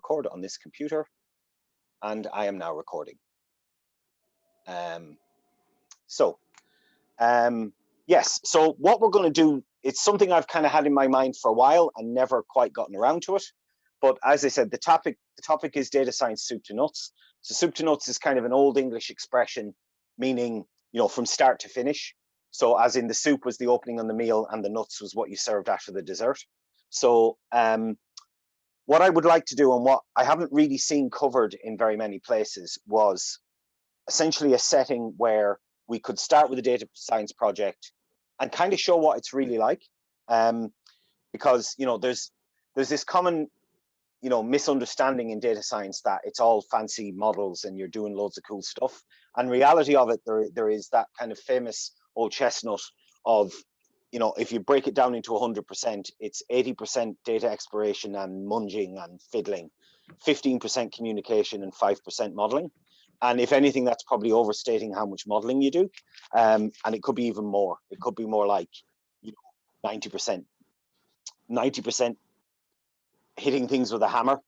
record on this computer, and I am now recording. Yes, so what we're going to do, it's something I've kind of had in my mind for a while and never quite gotten around to it. But as I said, the topic is data science soup to nuts. So soup to nuts is kind of an old English expression meaning, you know, from start to finish. So as in the soup was the opening on the meal and the nuts was what you served after the dessert. So what I would like to do, and what I haven't really seen covered in very many places, was essentially a setting where we could start with a data science project and kind of show what it's really like. Because, you know, there's this common, you know, misunderstanding in data science that it's all fancy models and you're doing loads of cool stuff. And reality of it, there is that kind of famous old chestnut of, you know, if you break it down into 100%, it's 80% data exploration and munging and fiddling, 15% communication and 5% modeling. And if anything, that's probably overstating how much modeling you do. And it could be even more. It could be more like, you know, 90% hitting things with a hammer,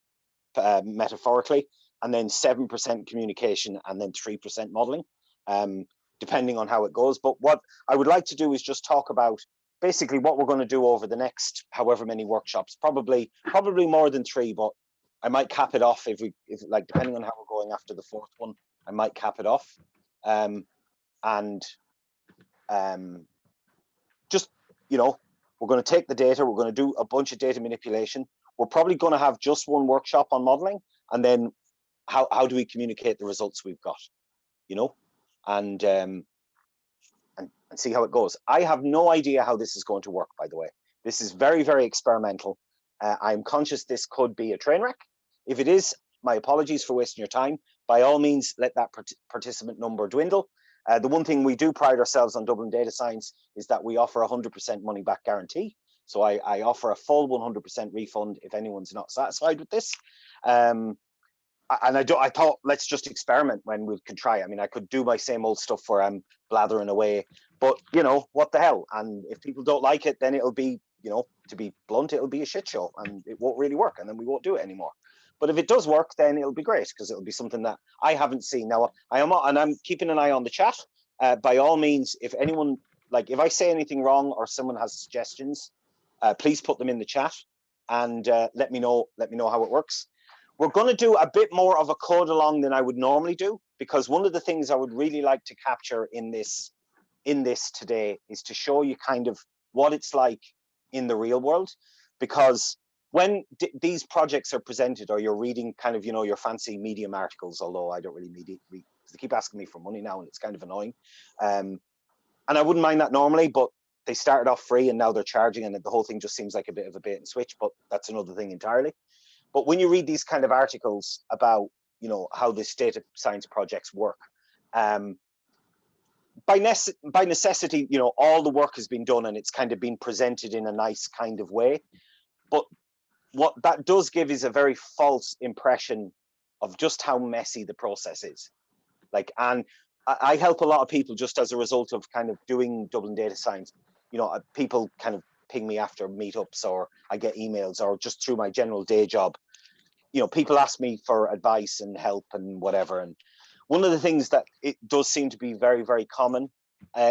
metaphorically, and then 7% communication and then 3% modeling, depending on how it goes. But what I would like to do is just talk about basically what we're going to do over the next however many workshops, probably more than 3, but I might cap it off if like, depending on how we're going after the 4th one, I might cap it off. Just, you know, we're going to take the data, we're going to do a bunch of data manipulation. We're probably going to have just one workshop on modeling, and then how do we communicate the results we've got, you know, and see how it goes. I have no idea how this is going to work, by the way. This is very, very experimental. I'm conscious this could be a train wreck. If it is, my apologies for wasting your time. By all means, let that participant number dwindle. The one thing we do pride ourselves on Dublin Data Science is that we offer 100% money back guarantee. So I offer a full 100% refund if anyone's not satisfied with this. And I thought, let's just experiment when we could try. I mean, I could do my same old stuff where I'm blathering away, but you know, what the hell? And if people don't like it, then it'll be, you know, to be blunt, it'll be a shit show and it won't really work, and then we won't do it anymore. But if it does work, then it'll be great, because it'll be something that I haven't seen. Now, I'm keeping an eye on the chat. By all means, if anyone, like, if I say anything wrong or someone has suggestions, please put them in the chat and let me know how it works. We're going to do a bit more of a code along than I would normally do, because one of the things I would really like to capture in this today is to show you kind of what it's like in the real world. Because when these projects are presented, or you're reading kind of, you know, your fancy Medium articles, although I don't really read, they keep asking me for money now and it's kind of annoying. And I wouldn't mind that normally, but they started off free and now they're charging, and the whole thing just seems like a bit of a bait and switch, but that's another thing entirely. But when you read these kind of articles about, you know, how this data science projects work, by necessity, you know, all the work has been done and it's kind of been presented in a nice kind of way. But what that does give is a very false impression of just how messy the process is. Like, and I help a lot of people just as a result of kind of doing Dublin Data Science. You know, people kind of ping me after meetups, or I get emails, or just through my general day job. You know, people ask me for advice and help and whatever. And one of the things that it does seem to be very, very common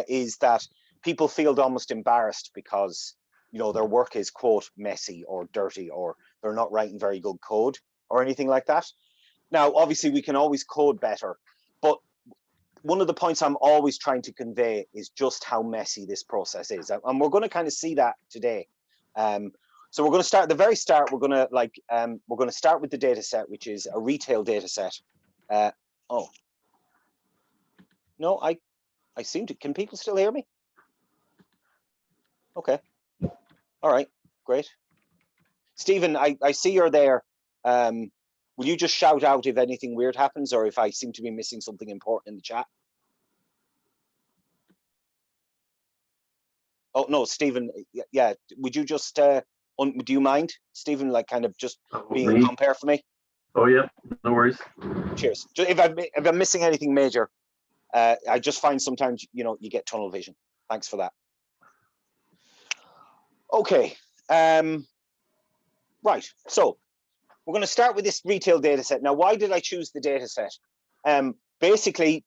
is that people feel almost embarrassed because, you know, their work is, quote, messy or dirty, or they're not writing very good code or anything like that. Now, obviously, we can always code better, but one of the points I'm always trying to convey is just how messy this process is. And we're going to kind of see that today. So we're going to start at the very start. We're going to start with the data set, which is a retail data set. Oh, no, I seem to, can people still hear me? Okay. All right, great. Stephen, I see you're there. Will you just shout out if anything weird happens, or if I seem to be missing something important in the chat? Oh, no, Stephen, yeah, would you just, do you mind, Stephen, like kind of just being a compare for me? Oh, yeah, no worries. Cheers. If I'm missing anything major, I just find sometimes, you know, you get tunnel vision. Thanks for that. Okay. Right, so we're going to start with this retail data set. Now, why did I choose the data set? Basically,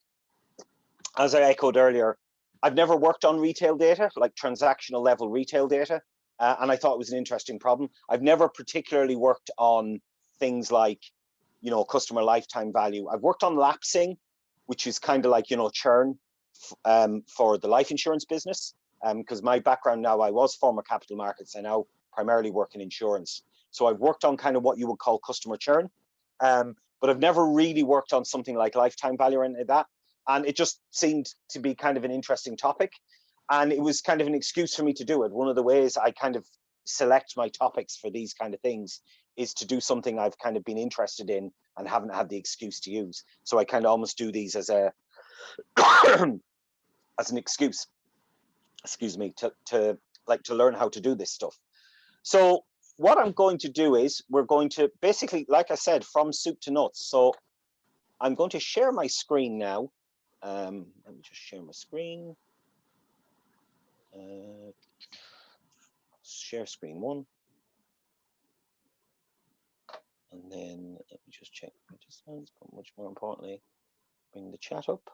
as I echoed earlier, I've never worked on retail data, like transactional level retail data, and I thought it was an interesting problem. I've never particularly worked on things like, you know, customer lifetime value. I've worked on lapsing, which is kind of like, you know, churn for the life insurance business, because my background now, I was former capital markets. I now primarily work in insurance. So I've worked on kind of what you would call customer churn, but I've never really worked on something like lifetime value or anything like that. And it just seemed to be kind of an interesting topic. And it was kind of an excuse for me to do it. One of the ways I kind of select my topics for these kind of things is to do something I've kind of been interested in and haven't had the excuse to use. So I kind of almost do these as a as an excuse, excuse me, to learn how to do this stuff. So what I'm going to do is we're going to basically, like I said, from soup to nuts. So I'm going to share my screen now. Let me just share my screen. Share screen 1. And then let me just check my distance, but much more importantly, bring the chat up.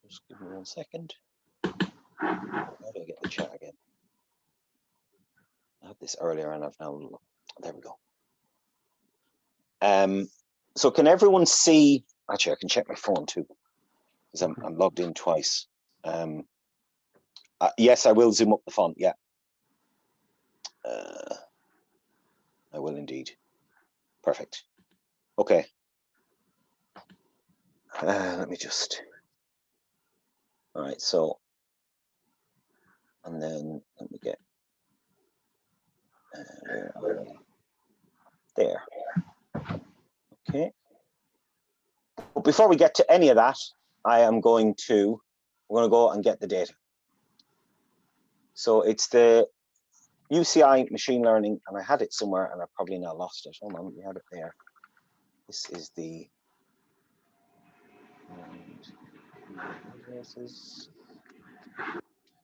Just give me 1 second. How do I get the chat again? I had this earlier and I've now, there we go. So can everyone see, actually I can check my phone too, because I'm logged in twice. Yes, I will zoom up the font, yeah. I will indeed. Perfect. Okay. Let me just, all right, so, and then let me get, where are we? There. Okay. But before we get to any of that, we're going to go and get the data. So it's the UCI machine learning, and I had it somewhere and I probably now lost it. Hold on, we had it there. This is the,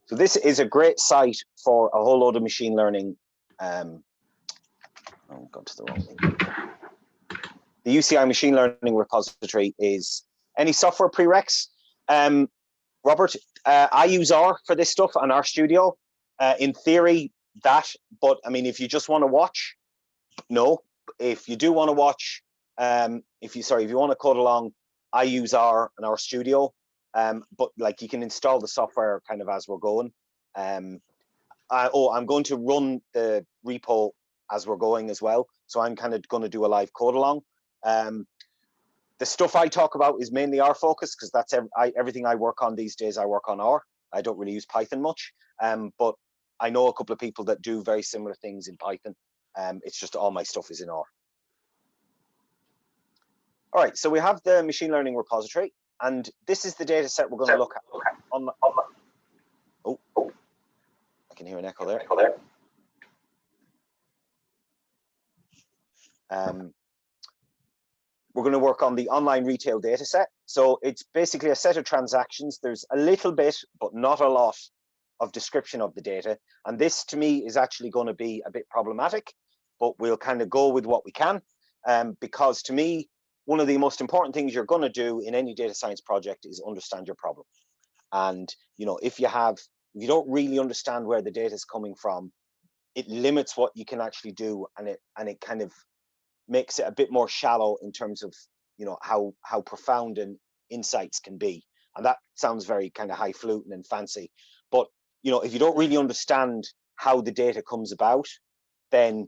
so this is a great site for a whole load of machine learning. I've gone to the wrong thing. The UCI machine learning repository is any software prereqs. Robert, I use R for this stuff on RStudio. In theory, that, but I mean, if you just want to watch, no. If you do want to watch, if you want to code along, I use R and RStudio. But like you can install the software kind of as we're going. I'm going to run the repo as we're going as well. So I'm kind of going to do a live code along. The stuff I talk about is mainly R focused because that's everything I work on these days. I work on R. I don't really use Python much, but I know a couple of people that do very similar things in Python. It's just all my stuff is in R. All right, so we have the machine learning repository, and this is the data set we're going to look at. Oh, I can hear an echo there. We're going to work on the online retail data set. So it's basically a set of transactions. There's a little bit, but not a lot, of description of the data. And this, to me, is actually going to be a bit problematic, but we'll kind of go with what we can. Because to me, one of the most important things you're going to do in any data science project is understand your problem. And, you know, if you don't really understand where the data is coming from, it limits what you can actually do, and it kind of makes it a bit more shallow in terms of, you know, how profound and insights can be. And that sounds very kind of highfalutin and fancy, but you know, if you don't really understand how the data comes about, then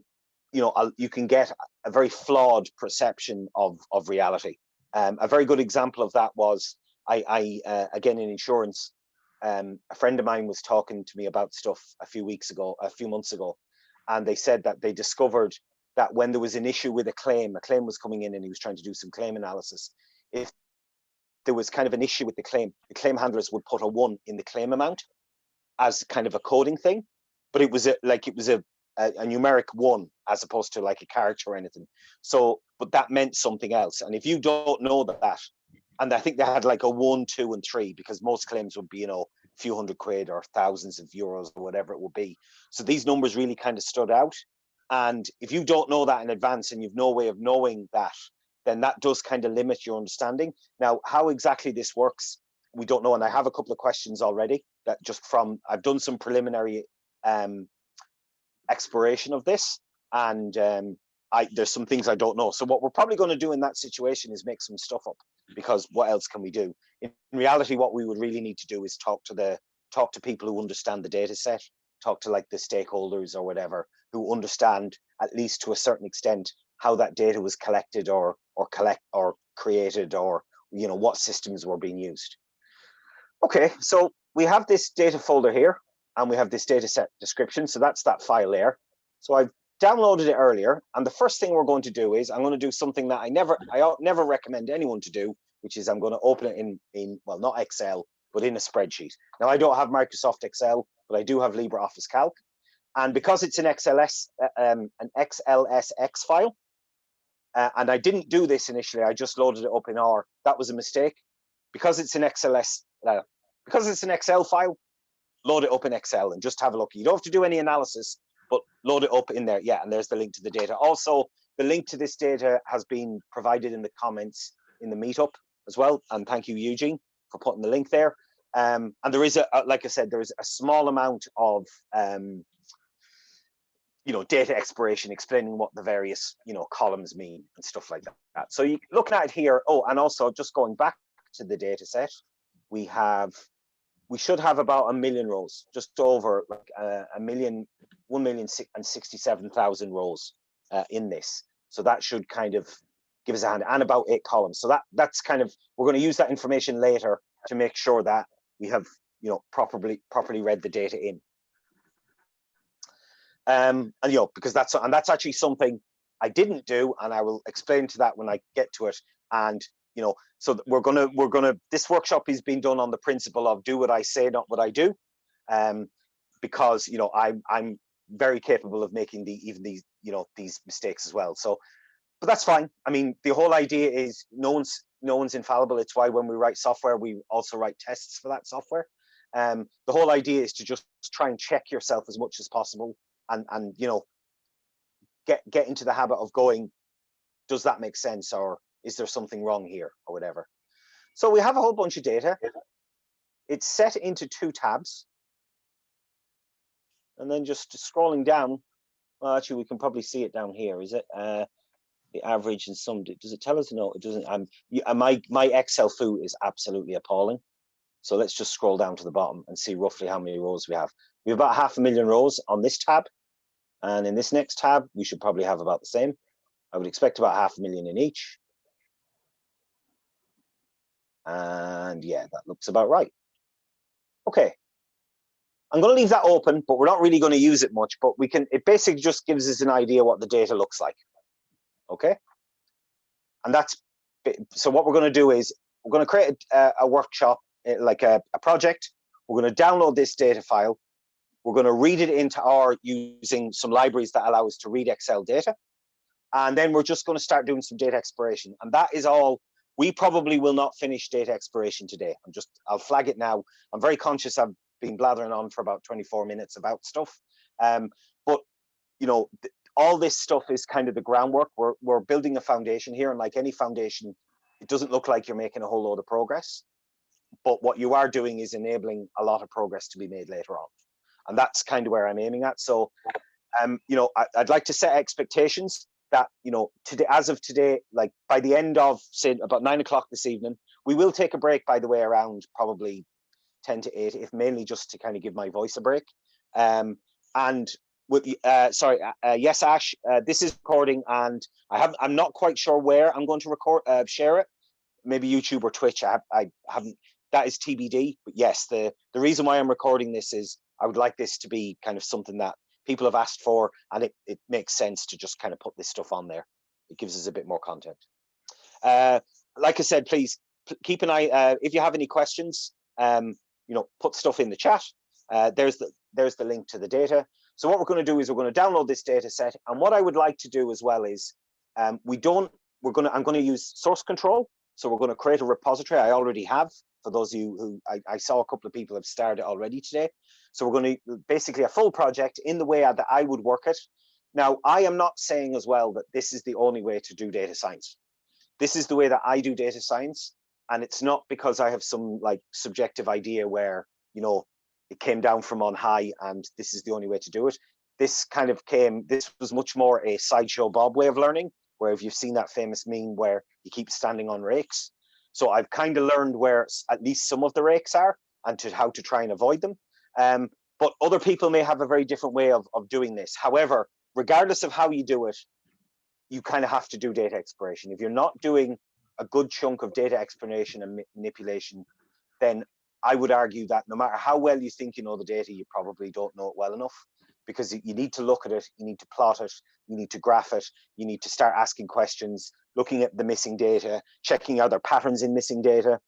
you know you can get a very flawed perception of reality. A very good example of that was I again in insurance. A friend of mine was talking to me about stuff a few months ago, and they said that they discovered that when there was an issue with a claim was coming in and he was trying to do some claim analysis. If there was kind of an issue with the claim handlers would put a 1 in the claim amount as kind of a coding thing, but it was a numeric 1 as opposed to like a character or anything. So, but that meant something else. And if you don't know that, and I think they had like a 1, 2, and 3, because most claims would be, you know, few £100 or thousands of euros or whatever it would be. So these numbers really kind of stood out. And if you don't know that in advance and you've no way of knowing that, then that does kind of limit your understanding. Now, how exactly this works, we don't know. And I have a couple of questions already that just from, I've done some preliminary exploration of this, and there's some things I don't know. So what we're probably going to do in that situation is make some stuff up, because what else can we do? In reality, what we would really need to do is talk to people who understand the data set, talk to like the stakeholders or whatever, who understand at least to a certain extent how that data was collected or created, or what systems were being used. Okay, so we have this data folder here, and we have this data set description. So that's that file there. So I've downloaded it earlier, and the first thing we're going to do is I'm going to do something that I never recommend anyone to do, which is I'm going to open it in well, not Excel, but in a spreadsheet. Now, I don't have Microsoft Excel, but I do have LibreOffice Calc, and because it's an XLSX file, and I didn't do this initially, I just loaded it up in R. That was a mistake. Because it's an Excel file, load it up in Excel and just have a look. You don't have to do any analysis, but load it up in there. Yeah, and there's the link to the data. Also, the link to this data has been provided in the comments in the meetup as well. And thank you, Eugene, for putting the link there. And there is like I said, there is a small amount of data exploration explaining what the various columns mean and stuff like that. So you looking at it here. Oh, and also just going back to the data set, we should have about 1 million rows, just over like 1,067,000 rows in this. So that should kind of give us a hand, and about 8 columns. So that's kind of, we're going to use that information later to make sure that we have properly read the data in. And because that's actually something I didn't do, and I will explain to that when I get to it. And so we're gonna this workshop is being done on the principle of do what I say, not what I do, because I'm very capable of making these mistakes as well. So, but that's fine. I mean, the whole idea is no one's infallible. It's why when we write software, we also write tests for that software. The whole idea is to just try and check yourself as much as possible, and get into the habit of going, does that make sense, or is there something wrong here, or whatever. So we have a whole bunch of data. It's set into 2 tabs. And then just scrolling down, well, actually, we can probably see it down here. Is it the average and sum? Does it tell us? No, it doesn't. My Excel foo is absolutely appalling. So let's just scroll down to the bottom and see roughly how many rows we have. We have about 500,000 rows on this tab. And in this next tab, we should probably have about the same. I would expect about 500,000 in each. And yeah, that looks about right. Okay. I'm going to leave that open, but we're not really going to use it much, but it basically just gives us an idea what the data looks like. Okay. And so what we're going to do is we're going to create a workshop, like a project. We're going to download this data file. We're going to read it into R using some libraries that allow us to read Excel data. And then we're just going to start doing some data exploration. And that is all. We probably will not finish data exploration today. I'll flag it now. I'm very conscious I've been blathering on for about 24 minutes about stuff. But all this stuff is kind of the groundwork. We're building a foundation here, and like any foundation, it doesn't look like you're making a whole load of progress. But what you are doing is enabling a lot of progress to be made later on. And that's kind of where I'm aiming at. So, I'd like to set expectations that, today, as of today, like by the end of, say, about 9 o'clock this evening, we will take a break, by the way, around probably 10 to 8, if mainly just to kind of give my voice a break. And with, yes, Ash, this is recording, and I'm not quite sure where I'm going to share it. Maybe YouTube or Twitch. I haven't. That is TBD. But yes, the reason why I'm recording this is I would like this to be kind of something that people have asked for, and it makes sense to just kind of put this stuff on there. It gives us a bit more content. Like I said, please keep an eye. If you have any questions, put stuff in the chat. There's the link to the data. So what we're going to do is we're going to download this data set. And what I would like to do as well is I'm going to use source control. So we're going to create a repository. I already have for those of you who, I saw a couple of people have started already today. So we're going to basically a full project in the way that I would work it. Now, I am not saying as well that this is the only way to do data science. This is the way that I do data science. And it's not because I have some like subjective idea where, you know, it came down from on high and this is the only way to do it. This was much more a Sideshow Bob way of learning, where if you've seen that famous meme where you keep standing on rakes. So I've kind of learned where at least some of the rakes are and how to try and avoid them. But other people may have a very different way of doing this. However, regardless of how you do it, you kind of have to do data exploration. If you're not doing a good chunk of data explanation and manipulation, then I would argue that no matter how well you think you know the data, you probably don't know it well enough, because you need to look at it, you need to plot it, you need to graph it, you need to start asking questions, looking at the missing data, checking are there patterns in missing data.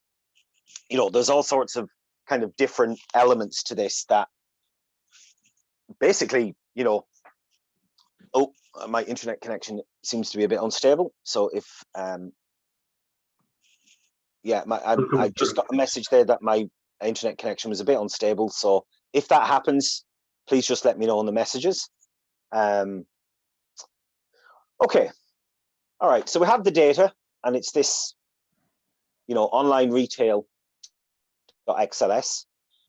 You know, there's all sorts of kind of different elements to this that basically, you know, oh, my internet connection seems to be a bit unstable. So if, yeah, I just got a message there that my internet connection was a bit unstable. So if that happens, please just let me know in the messages. Okay, all right, so we have the data and it's this, you know, online retail.xls.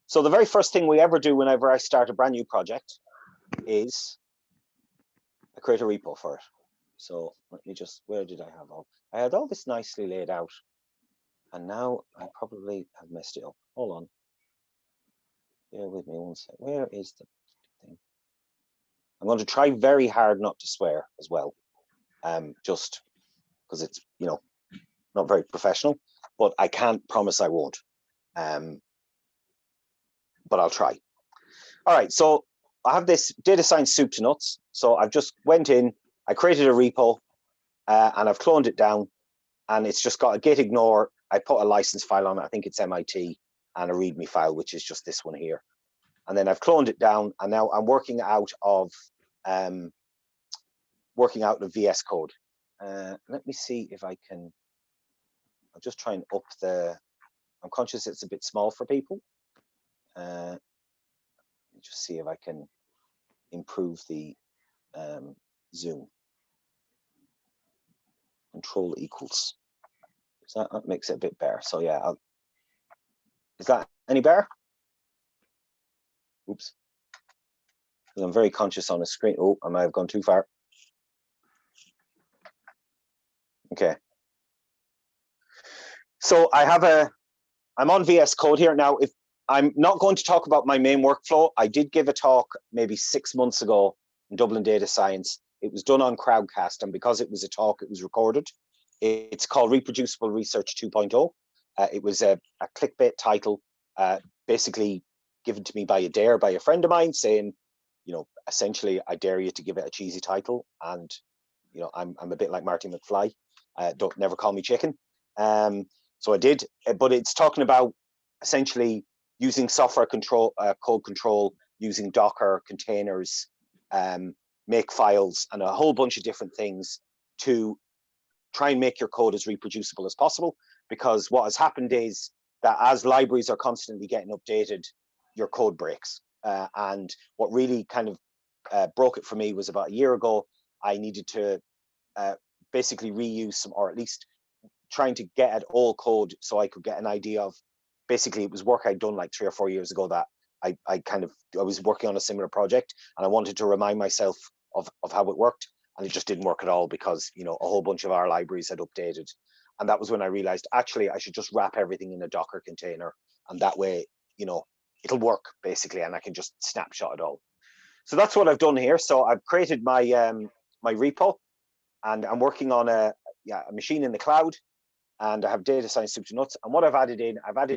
So the very first thing we ever do whenever I start a brand new project is I create a repo for it. So let me just, where did I have all? I had all this nicely laid out, and now I probably have messed it up. Hold on. Bear with me one second. Where is the thing? I'm going to try very hard not to swear as well, just because it's, you know, not very professional, but I can't promise I won't. But I'll try. All right, so I have this data science soup to nuts. So I've just went in, I created a repo, and I've cloned it down, and it's just got a Git Ignore. I put a license file on it, I think it's MIT, and a README file, which is just this one here. And then I've cloned it down, and now I'm working out of VS Code. Let me see if I can. I'll just try and up the. I'm conscious it's a bit small for people. Let me just see if I can improve the zoom. Control equals. So that makes it a bit better. So yeah, is that any better? Oops. Because I'm very conscious on the screen. Oh, I might have gone too far. Okay. So I'm on VS Code here. Now, if I'm not going to talk about my main workflow, I did give a talk maybe 6 months ago in Dublin Data Science. It was done on Crowdcast, and because it was a talk, it was recorded. It's called Reproducible Research 2.0. It was a clickbait title, basically given to me by a friend of mine, saying, you know, essentially, I dare you to give it a cheesy title. And, you know, I'm a bit like Marty McFly. Don't never call me chicken. So I did, but it's talking about essentially using software control, code control, using Docker containers, make files, and a whole bunch of different things to try and make your code as reproducible as possible. Because what has happened is that as libraries are constantly getting updated, your code breaks. And what really kind of broke it for me was about a year ago, I needed to basically reuse some, or at least trying to get at all code so I could get an idea of, basically it was work I'd done like 3 or 4 years ago that I was working on a similar project, and I wanted to remind myself of how it worked, and it just didn't work at all because, you know, a whole bunch of our libraries had updated. And that was when I realized, actually, I should just wrap everything in a Docker container, and that way, you know, it'll work basically, and I can just snapshot it all. So that's what I've done here. So I've created my my repo, and I'm working on a machine in the cloud, and I have data science soup to nuts. And what I've added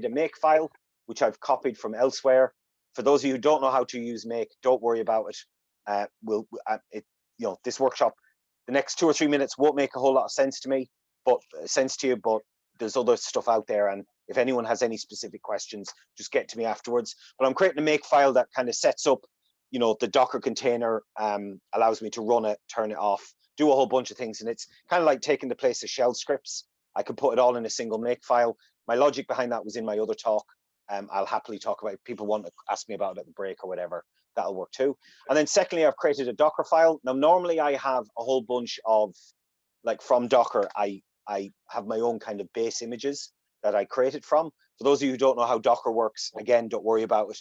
a make file, which I've copied from elsewhere. For those of you who don't know how to use make, don't worry about it. You know, this workshop, the next 2 or 3 minutes won't make a whole lot of sense to me, but there's other stuff out there. And if anyone has any specific questions, just get to me afterwards. But I'm creating a make file that kind of sets up, you know, the Docker container, allows me to run it, turn it off, do a whole bunch of things. And it's kind of like taking the place of shell scripts. I can put it all in a single make file. My logic behind that was in my other talk. I'll happily talk about it. If people want to ask me about it at the break or whatever, that'll work too. And then secondly, I've created a Docker file. Now, normally I have a whole bunch of, like from Docker, I have my own kind of base images that I created from. For those of you who don't know how Docker works, again, don't worry about it.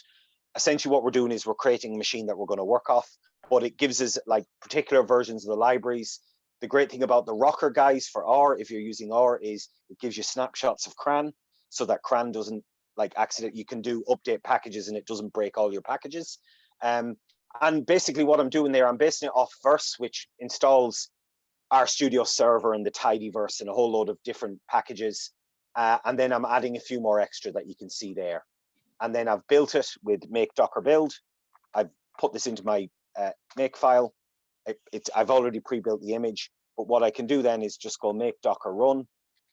Essentially what we're doing is we're creating a machine that we're going to work off, but it gives us like particular versions of the libraries. The great thing about the Rocker guys for R, if you're using R, is it gives you snapshots of CRAN, so that CRAN doesn't like accident. You can do update packages and it doesn't break all your packages. And basically what I'm doing there, I'm basing it off Verse, which installs RStudio server and the tidyverse and a whole load of different packages. And then I'm adding a few more extra that you can see there. And then I've built it with make docker build. I've put this into my make file. I've already pre-built the image, but what I can do then is just go make docker run.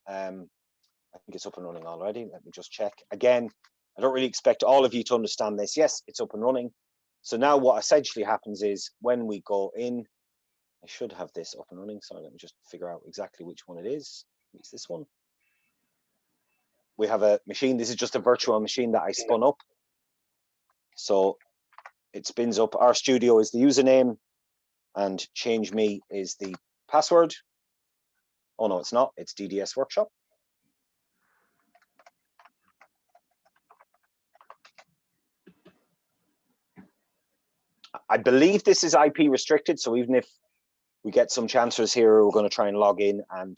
I think it's up and running already. Let me just check. Again, I don't really expect all of you to understand this. Yes, it's up and running. So now what essentially happens is when we go in, I should have this up and running. So let me just figure out exactly which one it is. It's this one. We have a machine. This is just a virtual machine that I spun up. So it spins up. RStudio is the username and change me is the password. Oh no, it's not. It's DDS Workshop. I believe this is IP restricted. So even if we get some chancers here, we're going to try and log in and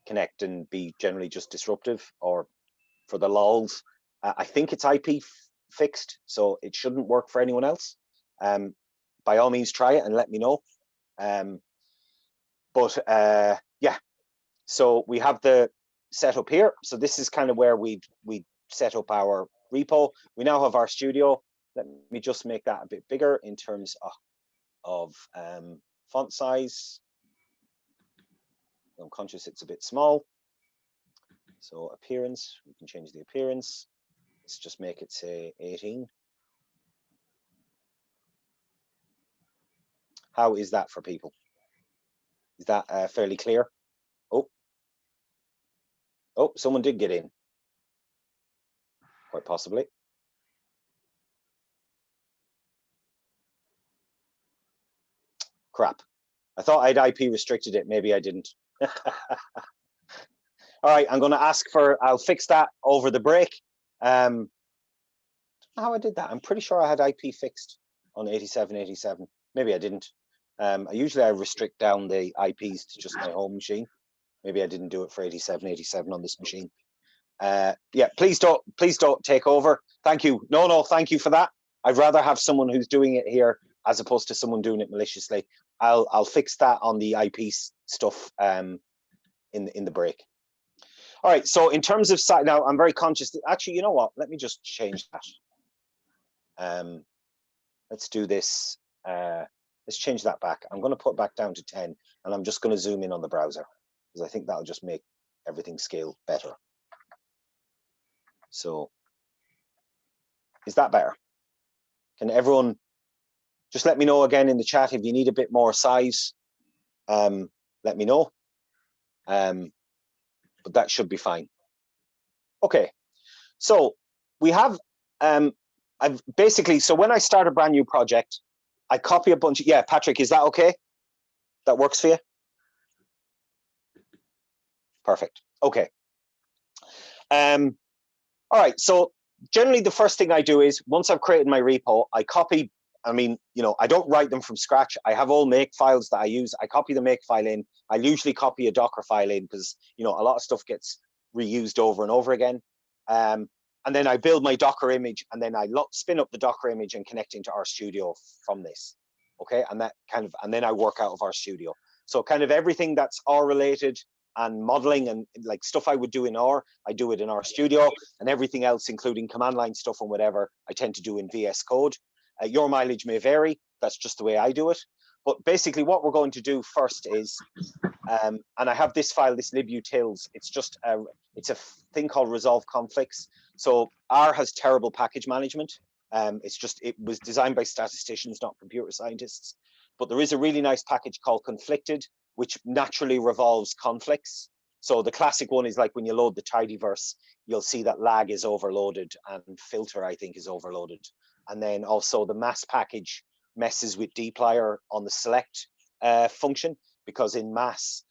connect and be generally just disruptive or for the lols. I think it's IP fixed, so it shouldn't work for anyone else. By all means, try it and let me know. Yeah, so we have the setup here. So this is kind of where we set up our repo. We now have RStudio. Let me just make that a bit bigger in terms of font size. I'm conscious it's a bit small. So appearance, we can change the appearance. Let's just make it say 18. How is that for people? Is that fairly clear? Oh, someone did get in. Quite possibly. Crap. I thought I'd IP restricted it. Maybe I didn't. All right, I'm going to ask for, I'll fix that over the break. I don't know how I did that. I'm pretty sure I had IP fixed on 8787. Maybe I didn't. Usually I restrict down the IPs to just my home machine. Maybe I didn't do it for 8787 on this machine. Yeah, please don't take over. Thank you. No, thank you for that. I'd rather have someone who's doing it here as opposed to someone doing it maliciously. I'll fix that on the IP stuff in the break. All right, so in terms of site, now I'm very conscious that actually, you know what? Let me just change that. Let's do this. Let's change that back. I'm going to put it back down to 10, and I'm just going to zoom in on the browser because I think that'll just make everything scale better. So is that better? Can everyone just let me know again in the chat if you need a bit more size? Let me know. But that should be fine. Okay, so we have I've basically, so when I start a brand new project, I copy a bunch of, yeah, Patrick, is that okay? That works for you? Perfect. Okay. All right, so generally the first thing I do is once I've created my repo, I copy, I mean, you know, I don't write them from scratch. I have all make files that I use. I copy the make file in. I usually copy a Docker file in because, you know, a lot of stuff gets reused over and over again. And then I build my Docker image, and then I spin up the Docker image and connect into RStudio from this. Okay, and that kind of, and then I work out of RStudio. So kind of everything that's R related and modeling and like stuff I would do in R, I do it in RStudio, and everything else, including command line stuff and whatever, I tend to do in VS Code. Your mileage may vary. That's just the way I do it. But basically what we're going to do first is, and I have this file, this libutils. It's just, it's a thing called resolve conflicts. So R has terrible package management. It's just, it was designed by statisticians, not computer scientists. But there is a really nice package called conflicted, which naturally revolves conflicts. So the classic one is like when you load the tidyverse, you'll see that lag is overloaded and filter, I think, is overloaded. And then also the mass package messes with dplyr on the select function, because in mass,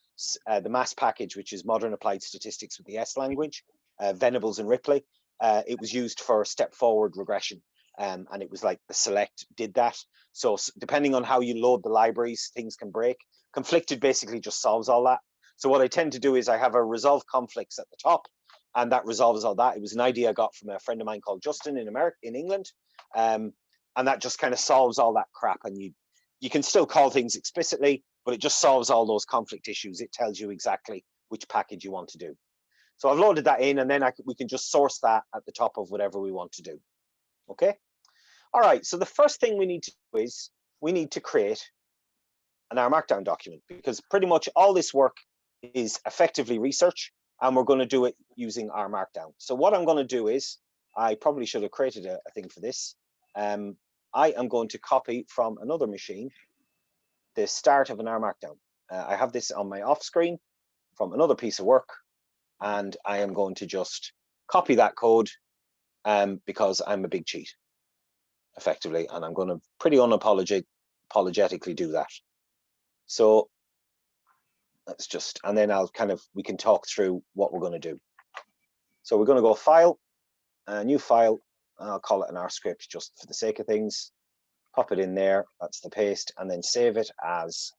the mass package, which is modern applied statistics with the S language, Venables and Ripley, it was used for step forward regression. And it was like the select did that. So depending on how you load the libraries, things can break. Conflicted basically just solves all that. So what I tend to do is I have a resolve conflicts at the top, and that resolves all that. It was an idea I got from a friend of mine called Justin in England. And that just kind of solves all that crap. And you can still call things explicitly, but it just solves all those conflict issues. It tells you exactly which package you want to do. So I've loaded that in, and then we can just source that at the top of whatever we want to do. Okay. All right. So the first thing we need to do is we need to create an R Markdown document, because pretty much all this work is effectively research, and we're going to do it using R Markdown. So what I'm going to do is, I probably should have created a thing for this. I am going to copy from another machine the start of an R Markdown. I have this on my off screen from another piece of work, and I am going to just copy that code because I'm a big cheat, effectively, and I'm going to pretty unapologetically do that. So let's just, and then we can talk through what we're going to do. So we're going to go File, New File, and I'll call it an R script just for the sake of things. Pop it in there, that's the paste, and then save it as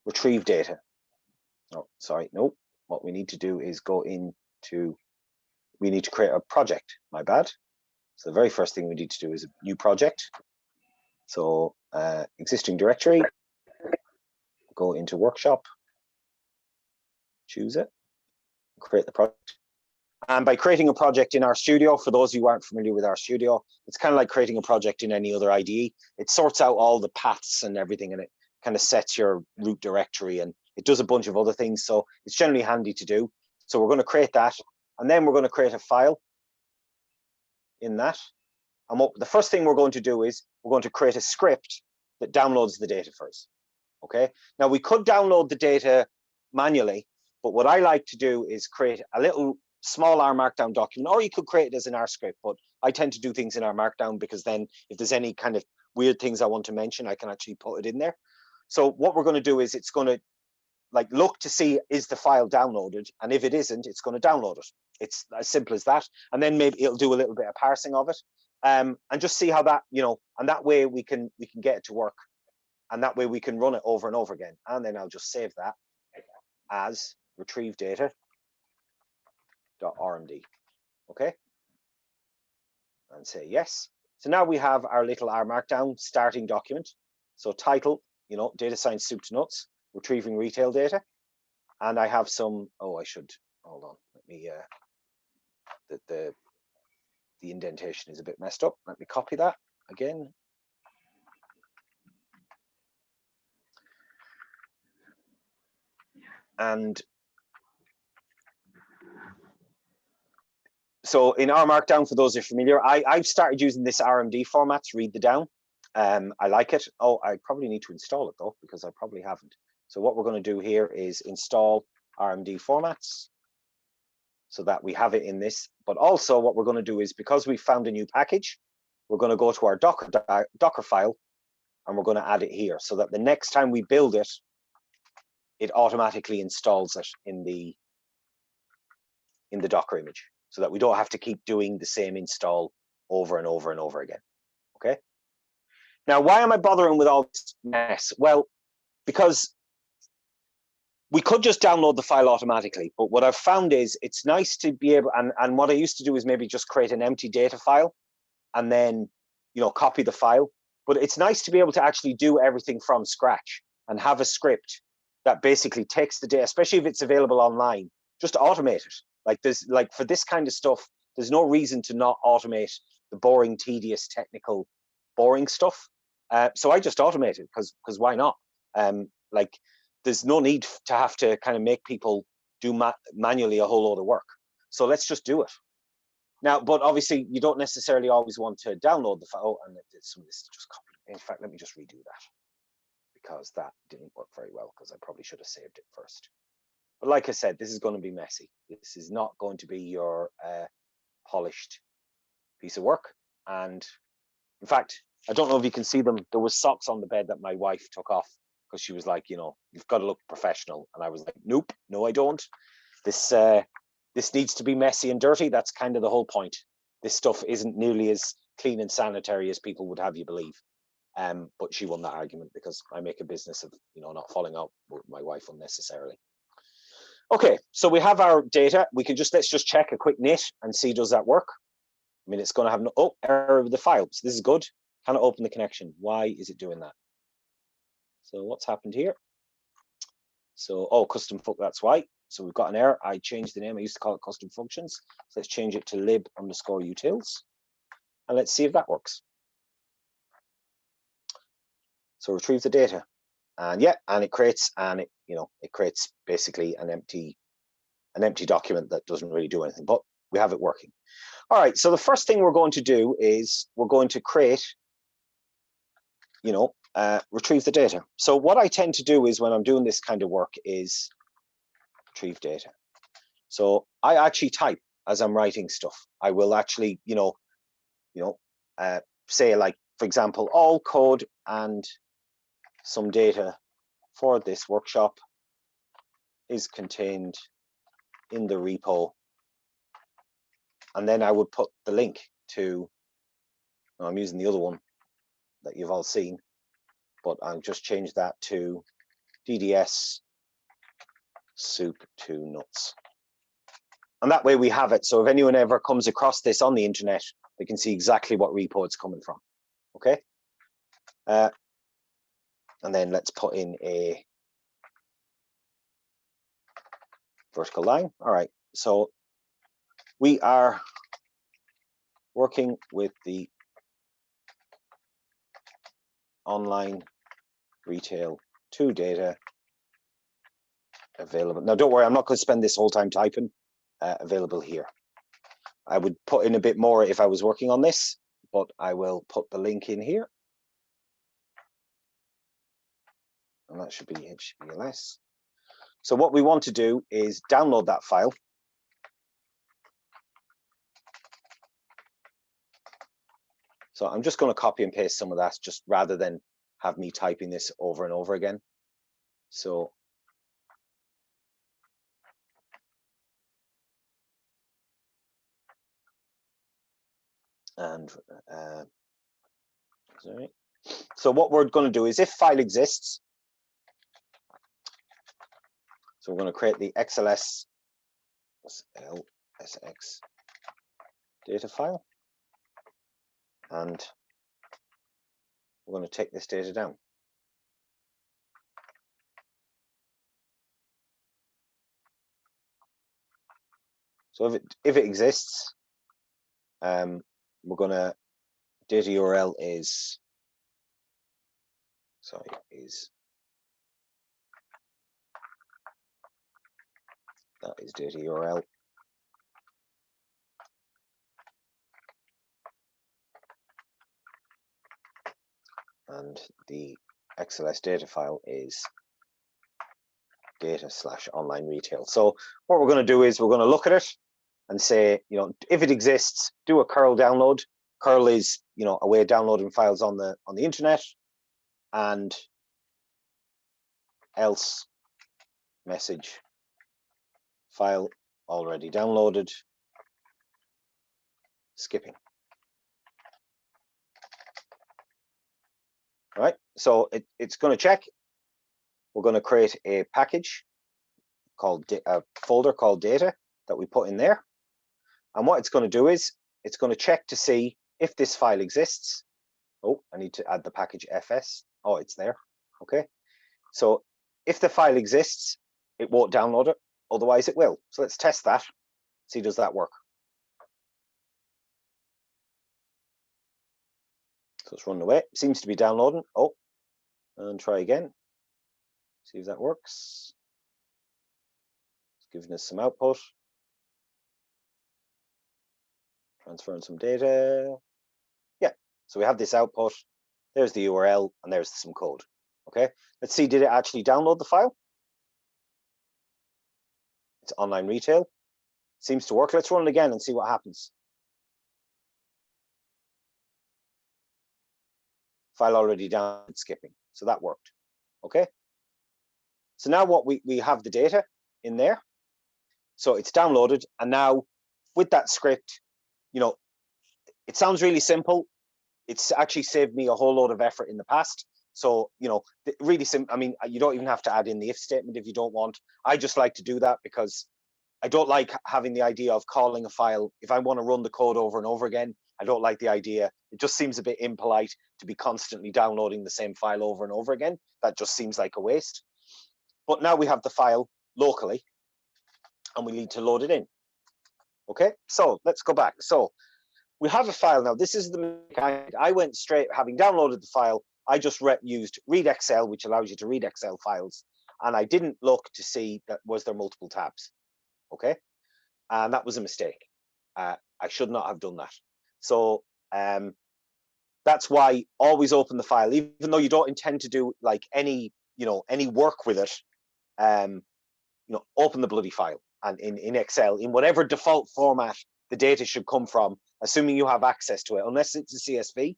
retrieve data. Oh, sorry, no. What we need to do is we need to create a project, my bad. So the very first thing we need to do is a new project. So existing directory, go into workshop, choose it, create the project. And by creating a project in RStudio, for those of you who aren't familiar with RStudio, it's kind of like creating a project in any other IDE. It sorts out all the paths and everything, and it kind of sets your root directory, and it does a bunch of other things. So it's generally handy to do. So we're going to create that, and then we're going to create a file in that. And the first thing we're going to do is we're going to create a script that downloads the data first. Okay. Now we could download the data manually, but what I like to do is create a little small R Markdown document, or you could create it as an R script, but I tend to do things in R Markdown because then if there's any kind of weird things I want to mention, I can actually put it in there. So what we're going to do is it's going to look to see, is the file downloaded? And if it isn't, it's going to download it. It's as simple as that. And then maybe it'll do a little bit of parsing of it, and just see how that, and that way we can get it to work. And that way we can run it over and over again. And then I'll just save that as retrieve data.rmd. Okay. And say yes. So now we have our little R Markdown starting document. So title, data science soup to nuts, retrieving retail data. And I have some, hold on, let me, the indentation is a bit messed up. Let me copy that again. And so in R Markdown, for those who are familiar, I've started using this Rmd formats, read the down. I like it. Oh, I probably need to install it though, because I probably haven't. So what we're going to do here is install Rmd formats so that we have it in this. But also what we're going to do is, because we found a new package, we're going to go to our Docker file, and we're going to add it here so that the next time we build it, it automatically installs it in the Docker image, so that we don't have to keep doing the same install over and over and over again. Okay. Now, why am I bothering with all this mess? Well, because we could just download the file automatically, but what I've found is it's nice to be able, and what I used to do is maybe just create an empty data file and then, copy the file. But it's nice to be able to actually do everything from scratch and have a script that basically takes the data, especially if it's available online, just automate it. For this kind of stuff, there's no reason to not automate the boring, tedious, technical, boring stuff. So I just automate it because why not? There's no need to have to kind of make people do manually a whole load of work. So let's just do it. Now, but obviously you don't necessarily always want to download the file. And some of this is just copied. In fact, let me just redo that, because that didn't work very well because I probably should have saved it first. But like I said, this is going to be messy. This is not going to be your polished piece of work. And in fact, I don't know if you can see them. There was socks on the bed that my wife took off because she was like, you know, you've got to look professional. And I was like, nope, no, I don't. This needs to be messy and dirty. That's kind of the whole point. This stuff isn't nearly as clean and sanitary as people would have you believe. But she won that argument because I make a business of, you know, not falling out with my wife unnecessarily. Okay, so we have our data. We can let's just check a quick knit and see, does that work? I mean, it's going to have no error with the file. So this is good. Can I open the connection? Why is it doing that? So what's happened here? So, custom func, that's why. So we've got an error. I changed the name. I used to call it custom functions. So let's change it to lib_utils. And let's see if that works. So retrieve the data. And yeah, and it creates, and it creates basically an empty document that doesn't really do anything, but we have it working. All right, so the first thing we're going to do is we're going to create, retrieve the data. So what I tend to do is when I'm doing this kind of work is retrieve data. So I actually type as I'm writing stuff. I will actually, say, like, for example, all code and some data for this workshop is contained in the repo. And then I would put the link to, I'm using the other one that you've all seen, but I'll just change that to DDS soup to nuts. And that way we have it. So if anyone ever comes across this on the internet, they can see exactly what repo it's coming from. Okay. And then let's put in a vertical line. All right. So we are working with the online retail 2 data available. Now, don't worry, I'm not going to spend this whole time typing. Available here. I would put in a bit more if I was working on this, but I will put the link in here. And that should be HTML. So what we want to do is download that file. So I'm just going to copy and paste some of that, just rather than have me typing this over and over again. So sorry. So what we're going to do is, if file exists, so we're going to create the XLSX data file, and we're going to take this data down. So if it exists, we're going to, data URL is, that is data URL. And the XLS data file is data/online retail. So what we're going to do is we're going to look at it and say, if it exists, do a curl download. Curl is, a way of downloading files on the internet, and else message file already downloaded, skipping. All right, so it's going to check. We're going to create a package called a folder called data that we put in there. And what it's going to do is it's going to check to see if this file exists. Oh, I need to add the package fs. Oh, it's there. Okay. So if the file exists, it won't download it. Otherwise, it will. So let's test that. See, does that work? So it's running away. Seems to be downloading. Oh, and try again. See if that works. It's giving us some output. Transferring some data. Yeah, so we have this output. There's the URL, and there's some code. Okay, let's see, did it actually download the file? It's online retail. Seems to work. Let's run it again and see what happens. File already downloaded, skipping. So that worked. Okay. So now what we have the data in there. So it's downloaded. And now with that script, you know, it sounds really simple. It's actually saved me a whole load of effort in the past. So, you know, really simple. I mean, you don't even have to add in the if statement if you don't want. I just like to do that because I don't like having the idea of calling a file. If I want to run the code over and over again, I don't like the idea. It just seems a bit impolite to be constantly downloading the same file over and over again. That just seems like a waste. But now we have the file locally and we need to load it in. Okay, so let's go back. So we have a file now. This is the mechanic. I went straight, having downloaded the file, I just used read Excel, which allows you to read Excel files. And I didn't look to see that was there multiple tabs. Okay, and that was a mistake. I should not have done that. So that's why always open the file, even though you don't intend to do like any work with it. Open the bloody file, and in Excel, in whatever default format the data should come from, assuming you have access to it, unless it's a CSV,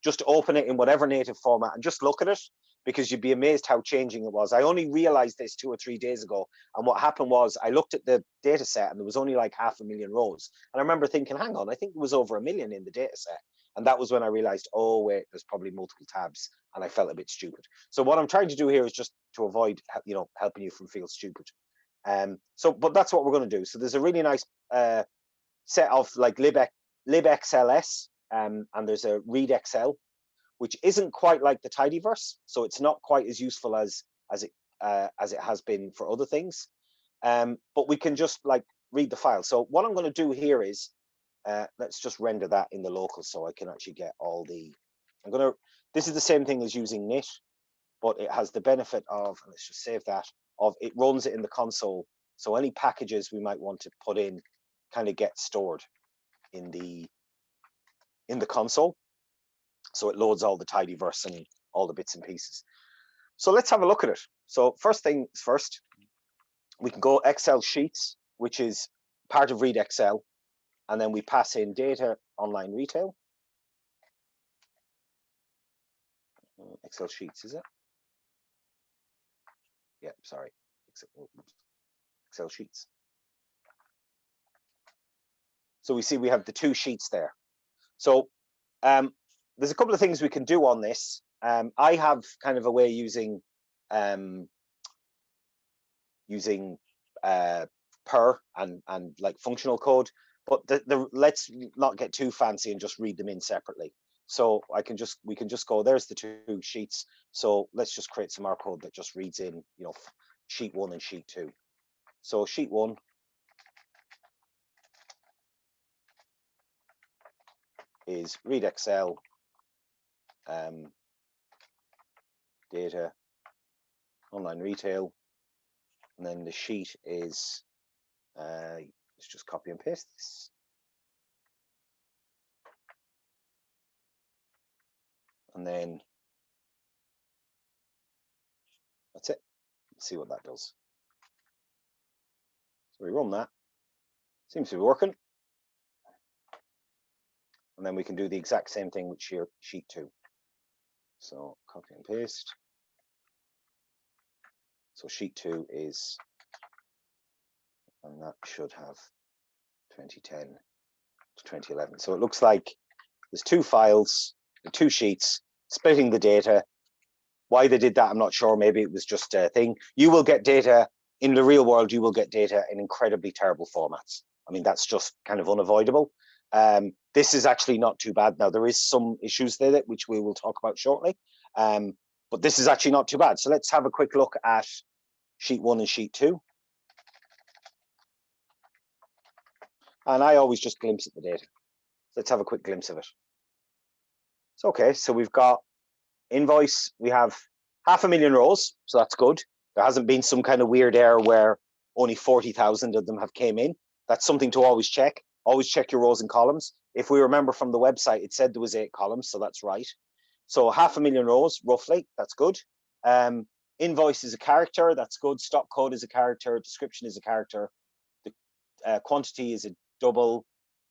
just open it in whatever native format and just look at it, because you'd be amazed how changing it was. I only realized this 2 or 3 days ago. And what happened was I looked at the data set and there was only like 500,000 rows. And I remember thinking, hang on, I think there was over 1 million in the data set. And that was when I realized, oh, wait, there's probably multiple tabs. And I felt a bit stupid. So what I'm trying to do here is just to avoid, helping you from feel stupid. But that's what we're going to do. So there's a really nice set of like libxls, and there's a read Excel, which isn't quite like the tidyverse, so it's not quite as useful as it has been for other things. But we can just like read the file. So what I'm going to do here is let's just render that in the local, so I can actually get all the. This is the same thing as using knit, but it has the benefit of, let's just save that, of it runs it in the console. So any packages we might want to put in kind of get stored in the console. So it loads all the tidyverse and all the bits and pieces. So let's have a look at it. So first things first, we can go Excel Sheets, which is part of read Excel, and then we pass in data online retail. Excel Sheets, is it? Yeah, sorry. Excel Sheets. So we see we have the 2 sheets there. So there's a couple of things we can do on this. I have kind of a way using per and like functional code, but let's not get too fancy and just read them in separately. So we can just go, there's the 2 sheets. So let's just create some R code that just reads in, sheet 1 and sheet 2. So sheet 1 is read Excel, data, online retail, and then the sheet is, let's just copy and paste this. And then that's it. Let's see what that does. So we run that. Seems to be working. And then we can do the exact same thing with sheet 2. So copy and paste. So sheet 2 is, and that should have 2010 to 2011. So it looks like there's 2 files, 2 sheets, splitting the data. Why they did that, I'm not sure. Maybe it was just a thing. You will get data in the real world. You will get data in incredibly terrible formats. I mean, that's just kind of unavoidable. This is actually not too bad. Now, there is some issues there, which we will talk about shortly. But this is actually not too bad. So let's have a quick look at sheet 1 and sheet 2. And I always just glimpse at the data. Let's have a quick glimpse of it. So, okay, so we've got invoice. We have 500,000 rows, so that's good. There hasn't been some kind of weird error where only 40,000 of them have came in. That's something to always check. Always check your rows and columns. If we remember from the website, it said there was 8 columns, so that's right. So 500,000 rows, roughly, that's good. Invoice is a character, that's good. Stock code is a character, description is a character. The quantity is a double,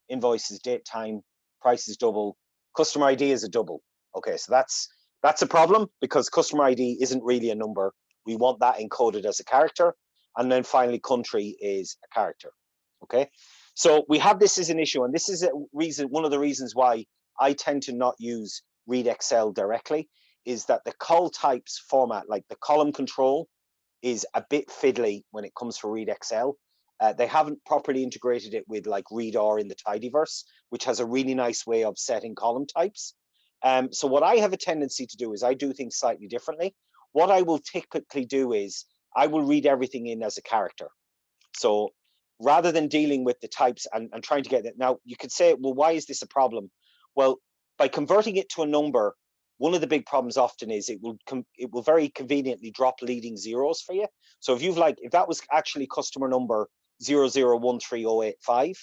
invoice is date time, price is double, customer ID is a double. Okay, so that's a problem because customer ID isn't really a number. We want that encoded as a character. And then finally, country is a character. Okay, so we have this as an issue, and this is a reason, one of the reasons why I tend to not use read Excel directly, is that the call types format, like the column control, is a bit fiddly when it comes to read Excel. They haven't properly integrated it with like readr in the tidyverse, which has a really nice way of setting column types. So what I have a tendency to do is I do things slightly differently. What I will typically do is I will read everything in as a character. So rather than dealing with the types and trying to get it, now you could say, well, why is this a problem? Well, by converting it to a number, one of the big problems often is it will very conveniently drop leading zeros for you. So if that was actually customer number 0013085,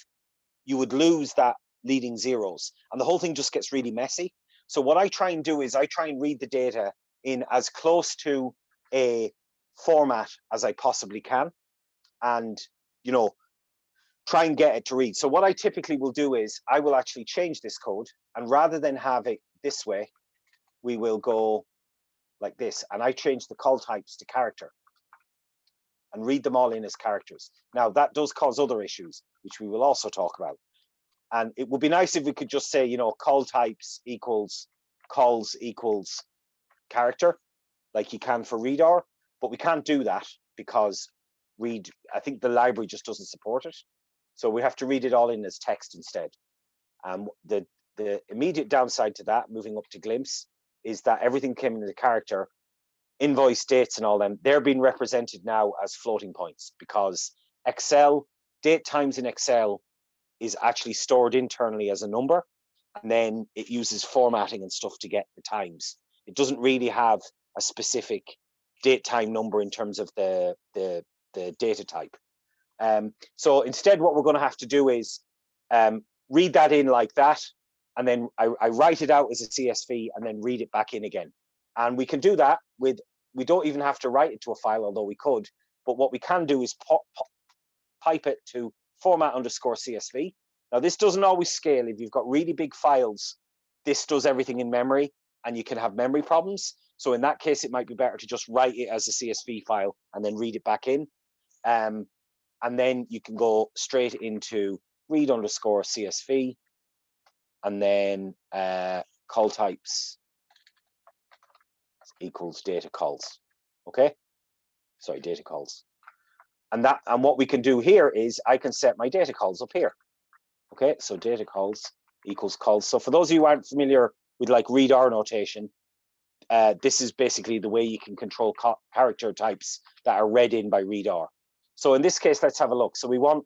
you would lose that leading zeros, and the whole thing just gets really messy. So what I try and do is I try and read the data in as close to a format as I possibly can, and try and get it to read. So what I typically will do is I will actually change this code, and rather than have it this way, we will go like this, and I change the call types to character and read them all in as characters. Now that does cause other issues, which we will also talk about. And it would be nice if we could just say, call types equals calls equals character, like you can for readr, but we can't do that because I think the library just doesn't support it. So we have to read it all in as text instead. The immediate downside to that, moving up to glimpse, is that everything came in as a character. Invoice dates and all them, they're being represented now as floating points because Excel, date times in Excel is actually stored internally as a number, and then it uses formatting and stuff to get the times. It doesn't really have a specific date time number in terms of the data type. So instead, what we're going to have to do is read that in like that, and then I write it out as a CSV and then read it back in again. And we can do that we don't even have to write it to a file, although we could. But what we can do is pipe it to format_CSV. Now, this doesn't always scale. If you've got really big files, this does everything in memory, and you can have memory problems. So in that case, it might be better to just write it as a CSV file and then read it back in. And then you can go straight into read_CSV, and then call types equals data calls. Okay, sorry, data calls. And what we can do here is I can set my data calls up here. Okay, so data calls equals calls. So for those of you who aren't familiar with like readr notation, this is basically the way you can control character types that are read in by readr. So in this case, let's have a look. So we want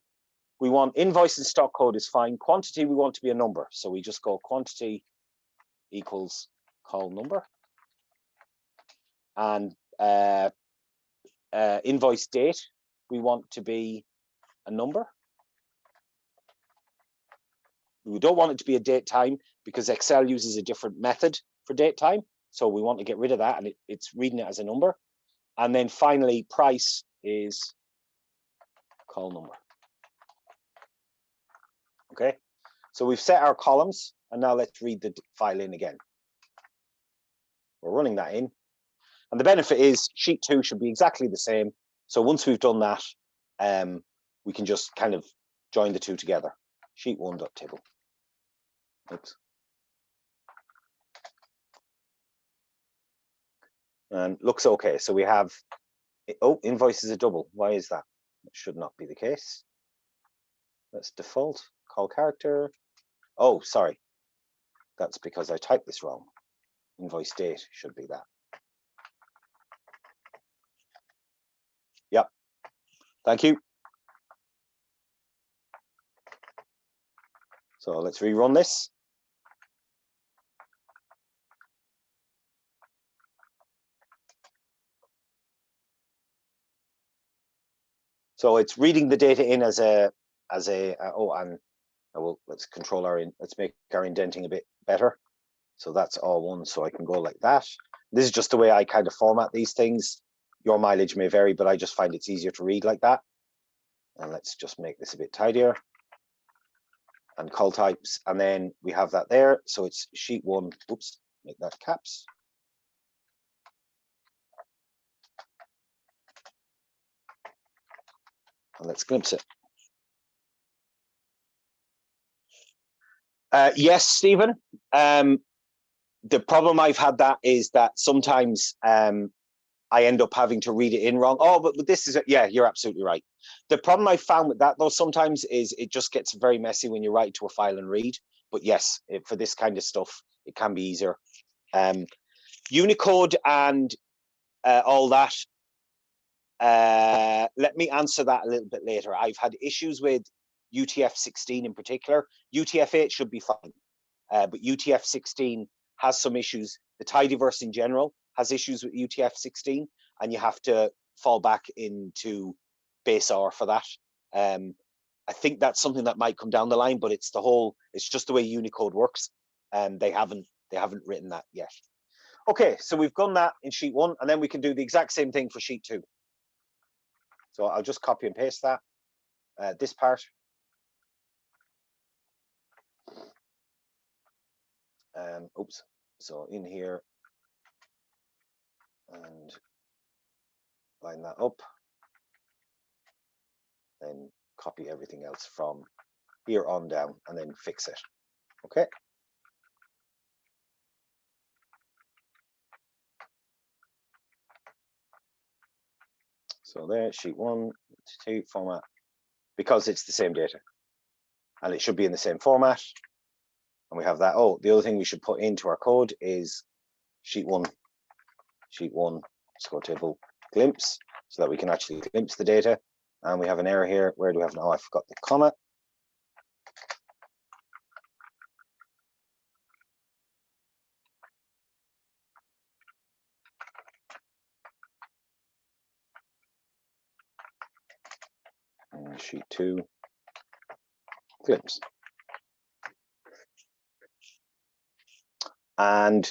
invoice and stock code is fine. Quantity we want to be a number, so we just go quantity equals call number. And invoice date we want to be a number. We don't want it to be a date time because Excel uses a different method for date time. So we want to get rid of that, and it's reading it as a number. And then finally, price is call number. Okay, so we've set our columns, and now let's read the file in again. We're running that in. And the benefit is sheet 2 should be exactly the same. So once we've done that, we can just kind of join the two together. Sheet 1.table. Oops. And looks okay. So we have, invoice is a double. Why is that? It should not be the case. That's default. Call character. Oh, sorry. That's because I typed this wrong. Invoice date should be that. Yep. Thank you. So let's rerun this. So it's reading the data in as a let's control let's make our indenting a bit better. So that's all one. So I can go like that. This is just the way I kind of format these things. Your mileage may vary, but I just find it's easier to read like that. And let's just make this a bit tidier. And call types, and then we have that there. So it's sheet 1. Oops, make that caps. And let's glimpse it. Yes, Stephen. The problem I've had that is that sometimes I end up having to read it in wrong. Oh, but this is, yeah, you're absolutely right. The problem I found with that though sometimes is it just gets very messy when you write to a file and read. But yes, for this kind of stuff, it can be easier. Unicode and all that. Let me answer that a little bit later. I've had issues with UTF-16 in particular. UTF-8 should be fine, but UTF-16 has some issues. The tidyverse in general has issues with UTF-16, and you have to fall back into base R for that. I think that's something that might come down the line, but it's just the way Unicode works, and they haven't written that yet. Okay, so we've done that in sheet 1, and then we can do the exact same thing for sheet 2. So I'll just copy and paste that, this part. Oops, so in here, and line that up, then copy everything else from here on down, and then fix it. Okay. So there, sheet 1, 2 format, because it's the same data, and it should be in the same format. And we have that. Oh, the other thing we should put into our code is sheet 1, score table glimpse, so that we can actually glimpse the data. And we have an error here. Where do we have now? I forgot the comma. And sheet 2, glimpse. And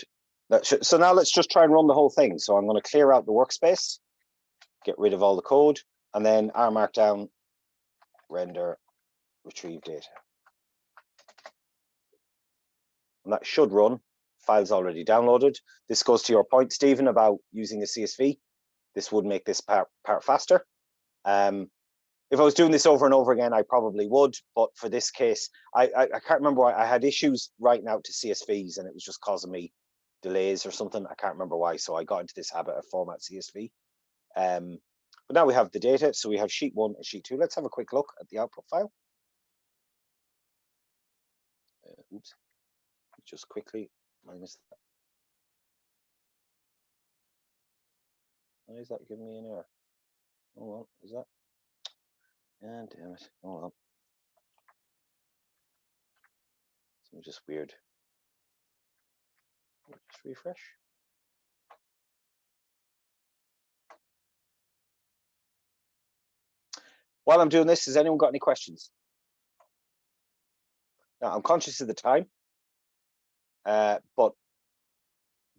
so now let's just try and run the whole thing. So I'm going to clear out the workspace, get rid of all the code, and then R Markdown, render, retrieve data. And that should run. File's already downloaded. This goes to your point, Stephen, about using a CSV. This would make this part faster. If I was doing this over and over again, I probably would. But for this case, I can't remember why. I had issues writing out to CSVs, and it was just causing me delays or something. I can't remember why. So I got into this habit of format CSV. But now we have the data. So we have sheet 1 and sheet 2. Let's have a quick look at the output file. Oops. Just quickly minus that. Why is that giving me an error? Hold on, is that? And damn it. Hold on. Something just weird. Just refresh. While I'm doing this, has anyone got any questions? Now, I'm conscious of the time, but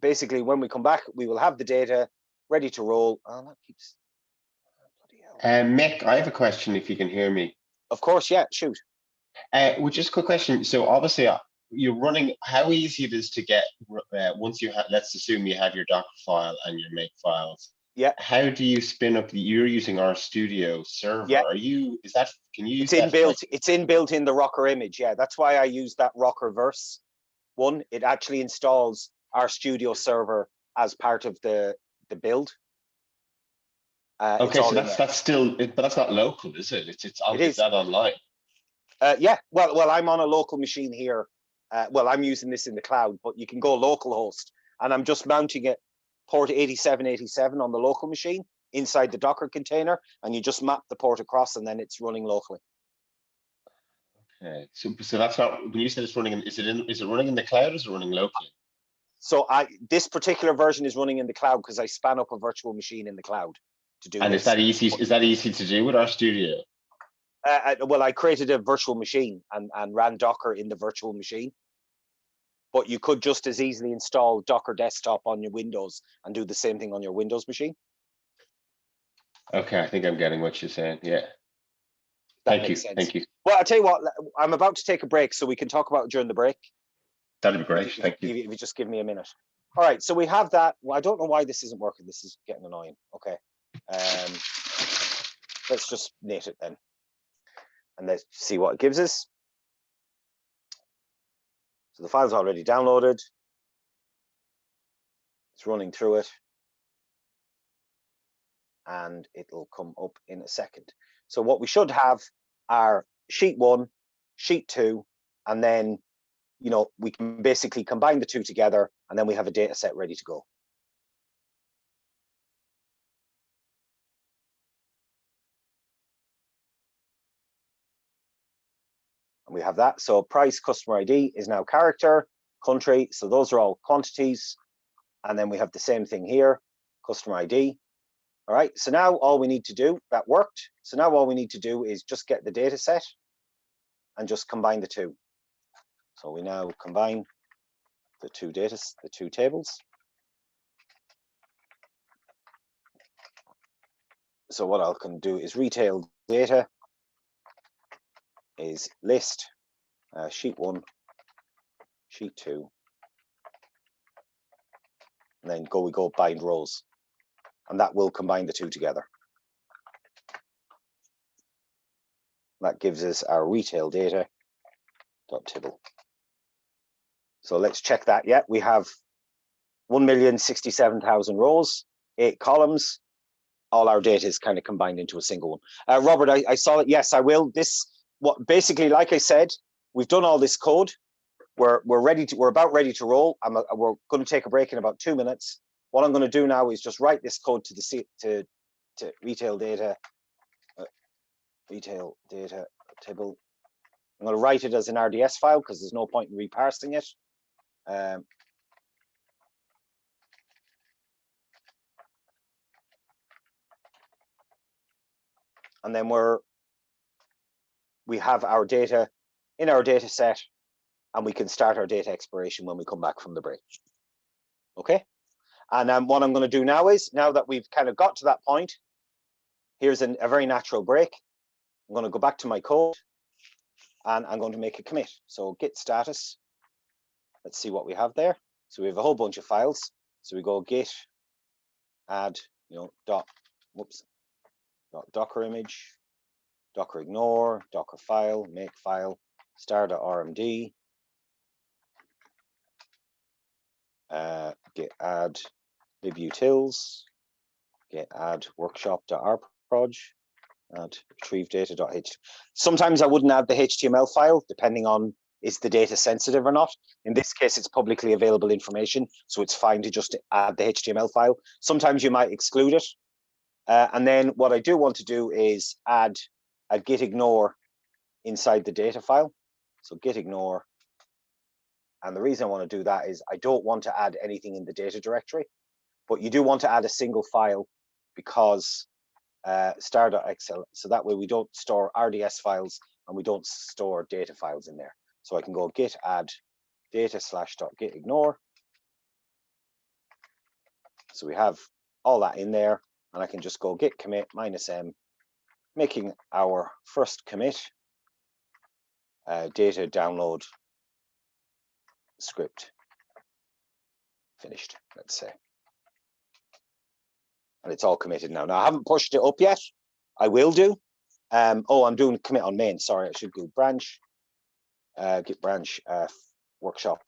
basically when we come back, we will have the data ready to roll. Oh, that keeps... Mick, I have a question if you can hear me. Of course, yeah, shoot. Well, just a quick question. So obviously you're running, how easy it is to get, once you have, let's assume you have your Docker file and your make files. Yeah. How do you spin up you're using RStudio server? Yeah. Can you use it's inbuilt, it's inbuilt in the Rocker image. Yeah, that's why I use that Rocker verse one. It actually installs RStudio server as part of the build. Okay, so that's still, but that's not local, is it? It's that online. Yeah, well, I'm on a local machine here. Well, I'm using this in the cloud, but you can go localhost, and I'm just mounting it port 8787 on the local machine inside the Docker container, and you just map the port across, and then it's running locally. Okay, so that's not, when you said it's running, is it running in the cloud or is it running locally? So this particular version is running in the cloud because I span up a virtual machine in the cloud to do. And this. Is that easy to do with RStudio? Well, I created a virtual machine and ran Docker in the virtual machine. but you could just as easily install Docker Desktop on your Windows and do the same thing on your Windows machine. Okay, I think I'm getting what you're saying. Yeah. That makes sense. Thank you. Well, I'll tell you what, I'm about to take a break, so we can talk about it during the break. That'd be great. Thank you. If you just give me a minute. All right, so we have that. Well, I don't know why this isn't working. This is getting annoying. Okay. Let's just knit it then. And let's see what it gives us. So the file's already downloaded. It's running through it. And it'll come up in a second. So what we should have are sheet 1, sheet 2, and then, you know, we can basically combine the two together, and then we have a data set ready to go. And we have that. So price, customer ID is now character, country. So those are all quantities. And then we have the same thing here, customer ID. All right, so now all we need to do, that worked. So now all we need to do is just get the data set and just combine the two. So we now combine the two tables. So what I can do is retail data is list sheet 1, sheet 2, and then we go bind rows, and that will combine the two together. That gives us our retail data .tibble. So let's check that. Yeah, we have 1,067,000 rows, 8 columns. All our data is kind of combined into a single one. Robert, I saw it. Yes, I will. Basically, like I said, we've done all this code. We're about ready to roll. We're going to take a break in about 2 minutes. What I'm going to do now is just write this code to retail data table. I'm going to write it as an RDS file because there's no point in reparsing it. And then we have our data in our data set, and we can start our data exploration when we come back from the break. Okay. And what I'm going to do now is, now that we've kind of got to that point, here's a very natural break. I'm going to go back to my code, and I'm going to make a commit. So git status. Let's see what we have there. So we have a whole bunch of files. So we go git add, docker image, docker ignore, docker file, make file, star.rmd, git add libutils, git add workshop.rproj, add retrieve data.html. Sometimes I wouldn't add the HTML file, depending on is the data sensitive or not. In this case, it's publicly available information, so it's fine to just add the HTML file. Sometimes you might exclude it. And then what I do want to do is add a git ignore inside the data file. So git ignore. And the reason I want to do that is I don't want to add anything in the data directory, but you do want to add a single file because star.xl, so that way we don't store RDS files and we don't store data files in there. So I can go git add data /.git ignore. So we have all that in there, and I can just go git commit -m, making our first commit data download script finished, let's say. And it's all committed now. Now I haven't pushed it up yet. I will do. Oh, I'm doing commit on main. Sorry, I should do branch. Git branch workshop.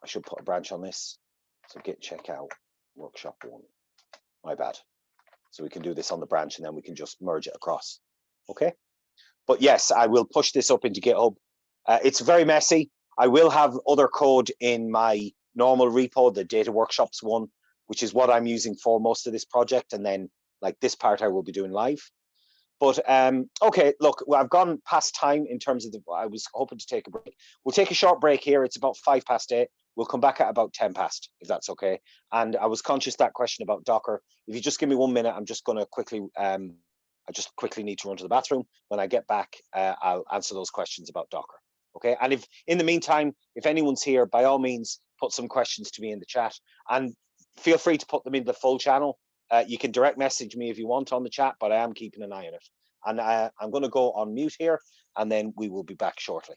I should put a branch on this. So git checkout workshop 1. My bad. So we can do this on the branch, and then we can just merge it across. Okay. But yes, I will push this up into GitHub. It's very messy. I will have other code in my normal repo, the data workshops one, which is what I'm using for most of this project. And then like this part I will be doing live. But okay, look, well, I've gone past time in terms of I was hoping to take a break. We'll take a short break here. It's about 8:05. We'll come back at about 10 past, if that's okay. And I was conscious that question about Docker. If you just give me 1 minute, I'm just going to quickly, I just quickly need to run to the bathroom. When I get back, I'll answer those questions about Docker. Okay, and if in the meantime, if anyone's here, by all means, put some questions to me in the chat, and feel free to put them in the full channel. You can direct message me if you want on the chat, but I am keeping an eye on it. And I'm going to go on mute here, and then we will be back shortly.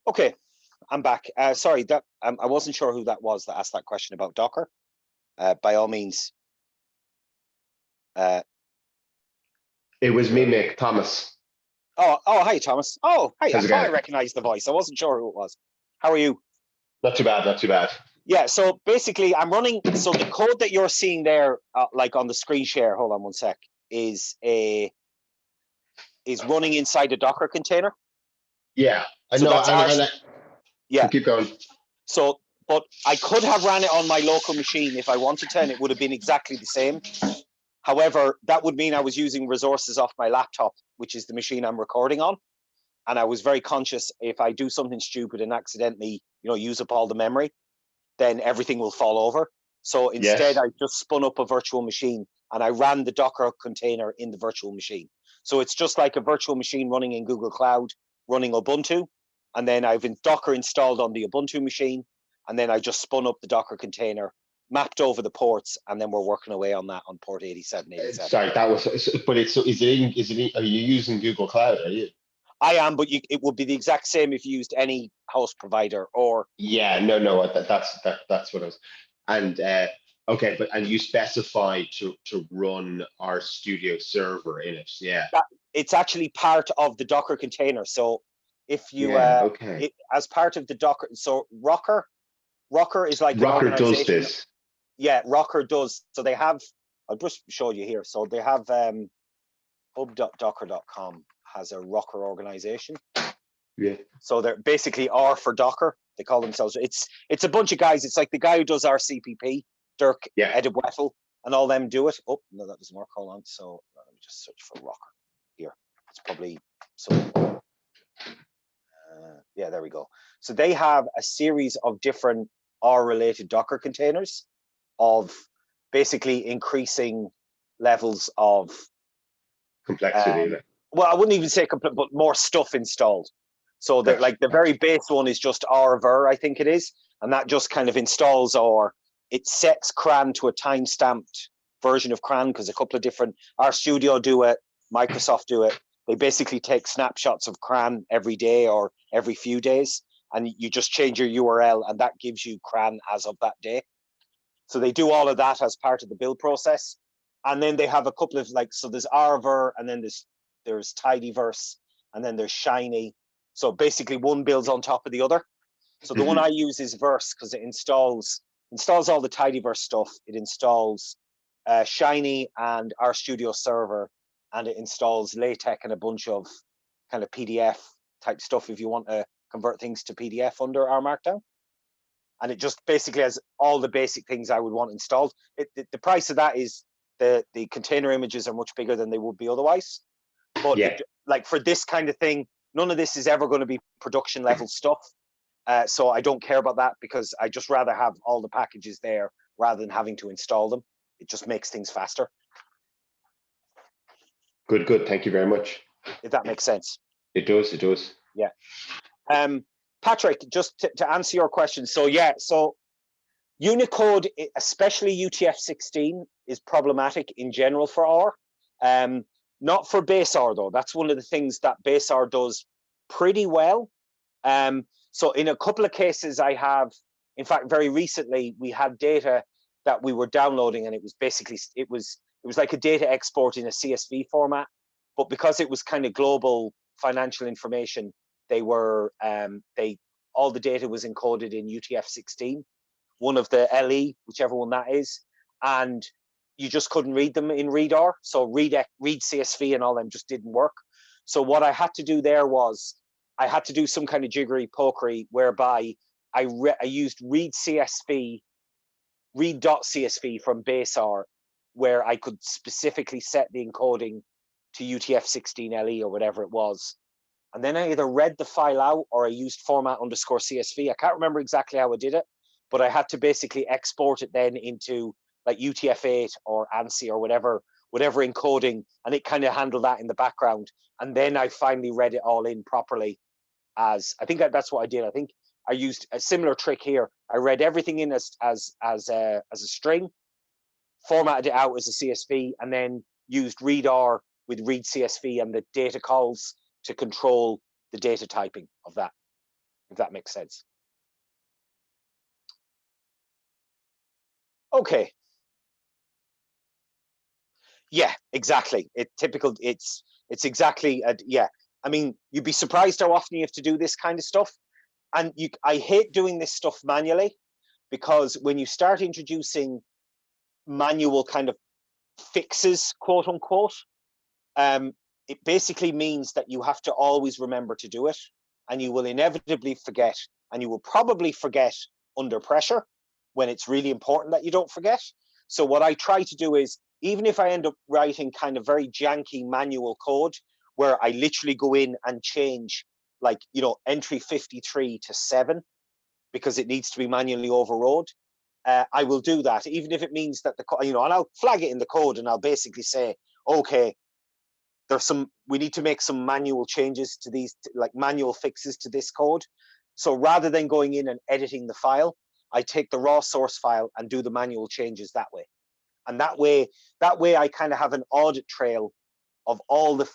Okay, I'm back. Sorry, that I wasn't sure who that was that asked that question about Docker. By all means. It was me, Mick, Thomas. Oh, hi, Thomas. Oh, hi. I How's it thought I going? recognized the voice. I wasn't sure who it was. How are you? Not too bad, not too bad. Yeah, so basically I'm running, so the code that you're seeing there, like on the screen share, hold on one sec, is running inside a Docker container. Yeah, I So know, that's yeah. keep going. So, but I could have ran it on my local machine if I wanted to, and it would have been exactly the same. However, that would mean I was using resources off my laptop, which is the machine I'm recording on. And I was very conscious, if I do something stupid and accidentally, use up all the memory, then everything will fall over. So instead, I just spun up a virtual machine and I ran the Docker container in the virtual machine. So it's just like a virtual machine running in Google Cloud, running Ubuntu. And then I've Docker installed on the Ubuntu machine. And then I just spun up the Docker container, mapped over the ports, and then we're working away on that on port 8787. Sorry, that was, but are you using Google Cloud, are you? I am, but it would be the exact same if you used any host provider or. Yeah, no, that's what I was. And okay, and you specify to run our studio server in it. Yeah. It's actually part of the Docker container. So if you as part of the Docker, so Rocker is like Rocker an organization. Does this. Yeah, Rocker does. So they have, I'll just show you here. So they have hub.docker.com has a Rocker organization. Yeah. So they're basically R for Docker. They call themselves. It's a bunch of guys. It's like the guy who does our CPP, Dirk Edewettel, and all them do it. Oh no, that doesn't work. Hold on. So let me just search for Rocker here. It's probably so. Yeah, there we go. So they have a series of different R-related Docker containers of basically increasing levels of complexity. Well, I wouldn't even say complete, but more stuff installed. So that like the very base one is just rver, I think it is, and that just kind of installs, or it sets CRAN to a time-stamped version of CRAN, because a couple of different RStudio do it, Microsoft do it. They basically take snapshots of CRAN every day or every few days, and you just change your URL, and that gives you CRAN as of that day. So they do all of that as part of the build process. And then they have a couple of so there's rver, and then there's tidyverse, and then there's shiny. So basically one builds on top of the other. So the one I use is verse because it installs all the tidyverse stuff. It installs shiny and RStudio server, and it installs LaTeX and a bunch of kind of PDF type stuff if you want to convert things to PDF under our Markdown. And it just basically has all the basic things I would want installed. The price of that is the container images are much bigger than they would be otherwise. But Yeah. like for this kind of thing, none of this is ever going to be production level stuff. So I don't care about that because I just rather have all the packages there rather than having to install them. It just makes things faster. Good, good. Thank you very much. If that makes sense. It does, it does. Yeah. Patrick, just to answer your question. So yeah, so Unicode, especially UTF-16, is problematic in general for R. Not for base R though. That's one of the things that base R does pretty well. So in a couple of cases I have, in fact, very recently we had data that we were downloading and it was basically, it was like a data export in a CSV format, but because it was kind of global financial information, they were, all the data was encoded in UTF-16, one of the LE, whichever one that is, and you just couldn't read them in readr. So read CSV and all them just didn't work. So what I had to do there was I had to do some kind of jiggery pokery whereby I used read.csv from base R, where I could specifically set the encoding to UTF-16 LE or whatever it was. And then I either read the file out or I used format_CSV. I can't remember exactly how I did it, but I had to basically export it then into like UTF-8 or ANSI or whatever encoding, and it kind of handled that in the background. And then I finally read it all in properly as, I think that's what I did. I think I used a similar trick here. I read everything in as a string, formatted it out as a CSV, and then used readr with read CSV and the data calls to control the data typing of that, if that makes sense. Okay. Yeah, exactly. It's exactly, yeah. I mean, you'd be surprised how often you have to do this kind of stuff. And I hate doing this stuff manually, because when you start introducing manual kind of fixes, quote unquote, it basically means that you have to always remember to do it, and you will inevitably forget, and you will probably forget under pressure when it's really important that you don't forget. So what I try to do is, even if I end up writing kind of very janky manual code where I literally go in and change, like, you know, entry 53 to 7 because it needs to be manually overrode, I will do that, even if it means that and I'll flag it in the code and I'll basically say, okay, we need to make some manual changes to these, like manual fixes to this code. So rather than going in and editing the file, I take the raw source file and do the manual changes that way. And that way I kind of have an audit trail of all the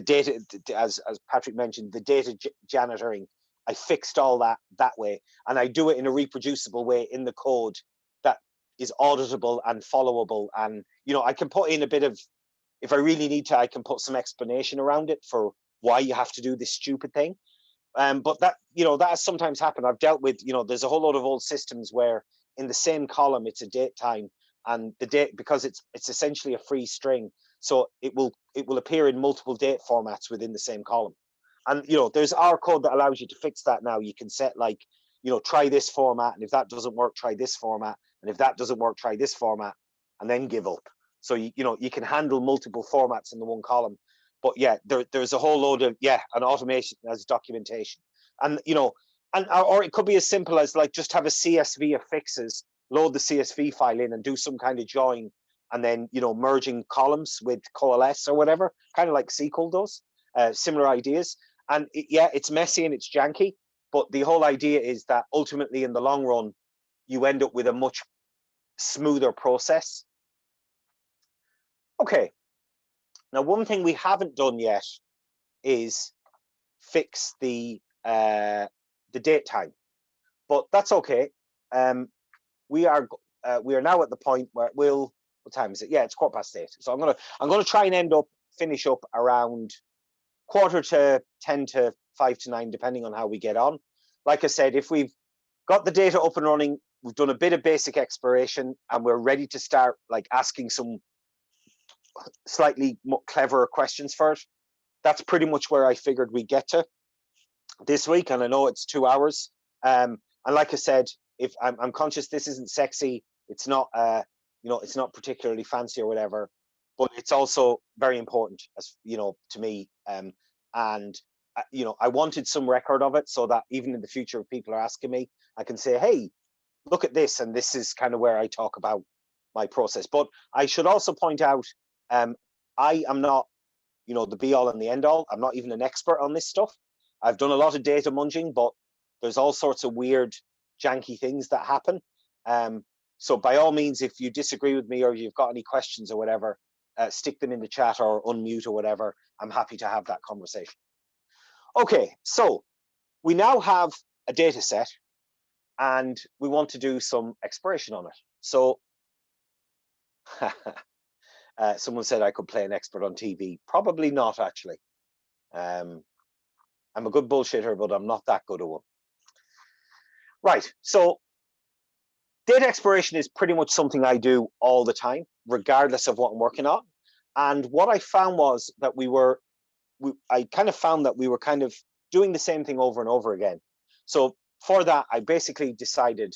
data, as Patrick mentioned, the data janitoring. I fixed all that way, and I do it in a reproducible way in the code that is auditable and followable. And I can put in a bit of, if I really need to, I can put some explanation around it for why you have to do this stupid thing. But that has sometimes happened. I've dealt with, there's a whole lot of old systems where in the same column it's a date time, and the date, because it's essentially a free string, so it will appear in multiple date formats within the same column. And there's R code that allows you to fix that now. You can set, like, try this format, and if that doesn't work, try this format, and if that doesn't work, try this format, and then give up. So you can handle multiple formats in the one column. But yeah, there's a whole load of, an automation as documentation. And or it could be as simple as, like, just have a CSV of fixes, load the CSV file in and do some kind of join, and then merging columns with coalesce or whatever, kind of like SQL does. Similar ideas. And it's messy and it's janky, but the whole idea is that ultimately in the long run you end up with a much smoother process. Okay, now one thing we haven't done yet is fix the date time, but that's okay. We are now at the point where what time is it? Yeah, it's 8:15. So I'm gonna try and finish up around 8:45 to 5 to 9, depending on how we get on. Like I said, if we've got the data up and running, we've done a bit of basic exploration, and we're ready to start, like, asking some slightly more clever questions for it, that's pretty much where I figured we'd get to. this week, and I know it's 2 hours. And like I said, if I'm conscious this isn't sexy, it's not it's not particularly fancy or whatever, but it's also very important, as to me. And I wanted some record of it so that even in the future, if people are asking me, I can say, hey, look at this, and this is kind of where I talk about my process. But I should also point out, I am not the be all and the end all. I'm not even an expert on this stuff. I've done a lot of data munging, but there's all sorts of weird, janky things that happen. So by all means, if you disagree with me or you've got any questions or whatever, stick them in the chat or unmute or whatever. I'm happy to have that conversation. Okay, so we now have a data set and we want to do some exploration on it. So someone said I could play an expert on TV. Probably not, actually. I'm a good bullshitter, but I'm not that good at one. Right, so data exploration is pretty much something I do all the time, regardless of what I'm working on. And what I found was that I kind of found that we were kind of doing the same thing over and over again. So for that, I basically decided,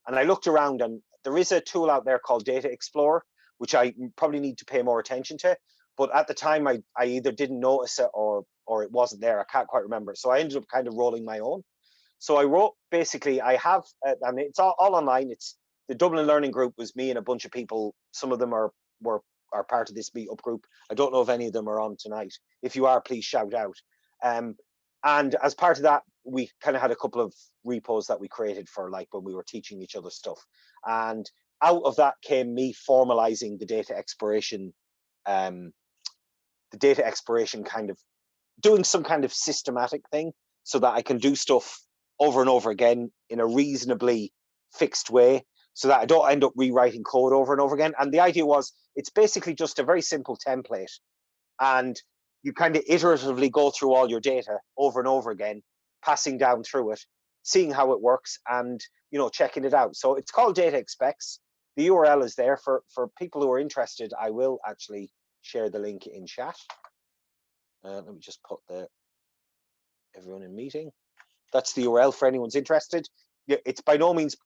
and I looked around, and there is a tool out there called Data Explorer, which I probably need to pay more attention to. But at the time, I either didn't notice it or it wasn't there. I can't quite remember. So I ended up kind of rolling my own. So I wrote, basically, I have, and it's all online. It's the Dublin Learning Group was me and a bunch of people. Some of them are part of this meetup group. I don't know if any of them are on tonight. If you are, please shout out. And as part of that, we kind of had a couple of repos that we created for like when we were teaching each other stuff. And out of that came me formalizing the data exploration, kind of doing some kind of systematic thing so that I can do stuff over and over again in a reasonably fixed way so that I don't end up rewriting code over and over again. And the idea was, it's basically just a very simple template, and you kind of iteratively go through all your data over and over again, passing down through it, seeing how it works, and checking it out. So it's called Data Expecs. The URL is there for people who are interested. I will actually share the link in chat. Let me just put everyone in meeting. That's the URL for anyone's interested. It's by no means,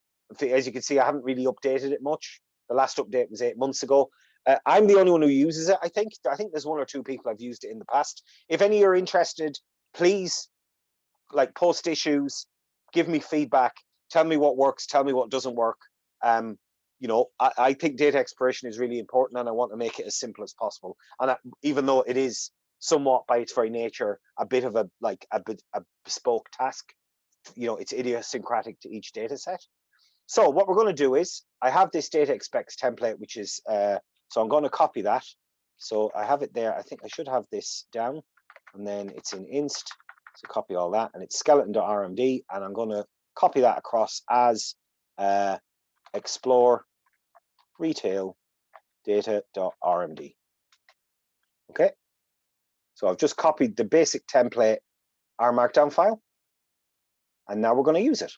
as you can see, I haven't really updated it much. The last update was 8 months ago. I'm the only one who uses it, I think. I think there's 1 or 2 people I've used it in the past. If any are interested, please post issues, give me feedback, tell me what works, tell me what doesn't work. I think data exploration is really important, and I want to make it as simple as possible. And even though it is somewhat by its very nature a bit of a bespoke task, it's idiosyncratic to each data set. So what we're going to do is, I have this data expecs template, which is so I'm going to copy that. So I have it there. I think I should have this down, and then it's in inst. So copy all that, and it's skeleton.rmd, and I'm going to copy that across as explore retail data.rmd. Okay. So I've just copied the basic template, our Markdown file, and now we're going to use it.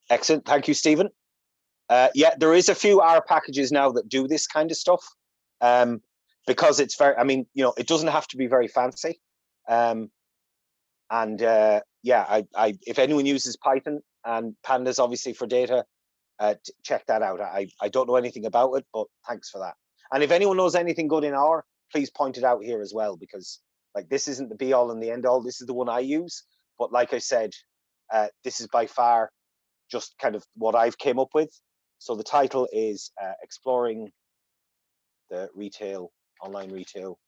Excellent. Thank you, Stephen. Yeah, there is a few R packages now that do this kind of stuff, because it's very, it doesn't have to be very fancy. Yeah, if anyone uses Python, and Pandas obviously for data, check that out. I don't know anything about it, but thanks for that. And if anyone knows anything good in R, please point it out here as well, because this isn't the be all and the end all. This is the one I use, but like I said, this is by far just kind of what I've came up with. So the title is exploring the online retail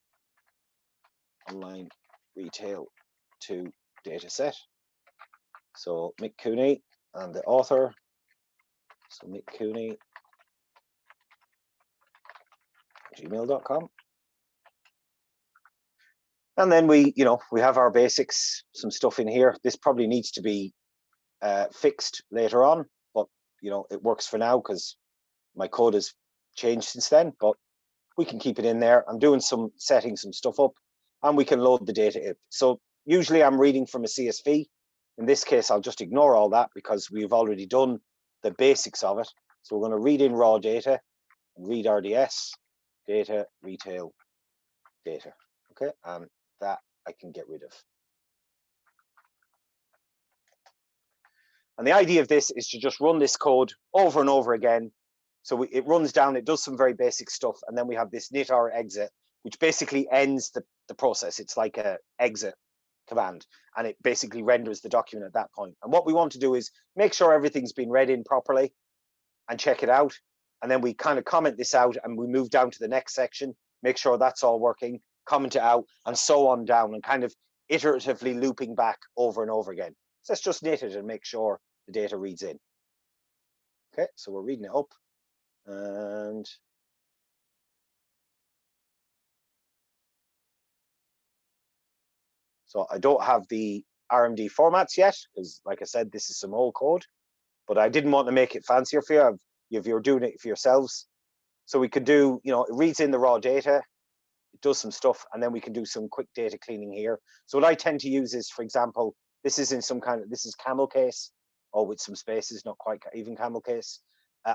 2 data set. So Mick Cooney and the author. So Mick Cooney, gmail.com. And then we have our basics, some stuff in here. This probably needs to be fixed later on, but it works for now because my code has changed since then, but we can keep it in there. I'm doing setting some stuff up, and we can load the data in. So usually I'm reading from a CSV. In this case, I'll just ignore all that because we've already done the basics of it. So we're going to read in raw data, read RDS, data, retail, data. Okay, and that I can get rid of. And the idea of this is to just run this code over and over again. So it runs down, it does some very basic stuff, and then we have this knit-r exit, which basically ends the process. It's like a exit command, and it basically renders the document at that point. And what we want to do is make sure everything's been read in properly and check it out. And then we kind of comment this out and we move down to the next section, make sure that's all working, comment it out, and so on down, and kind of iteratively looping back over and over again. So let's just knit it and make sure the data reads in. Okay, so we're reading it up. And so I don't have the Rmd formats yet, because like I said, this is some old code, but I didn't want to make it fancier for you if you're doing it for yourselves. So we could do, you know, it reads in the raw data, it does some stuff, and then we can do some quick data cleaning here. So what I tend to use is, for example, this is in some kind of, this is camel case, or with some spaces, not quite even camel case.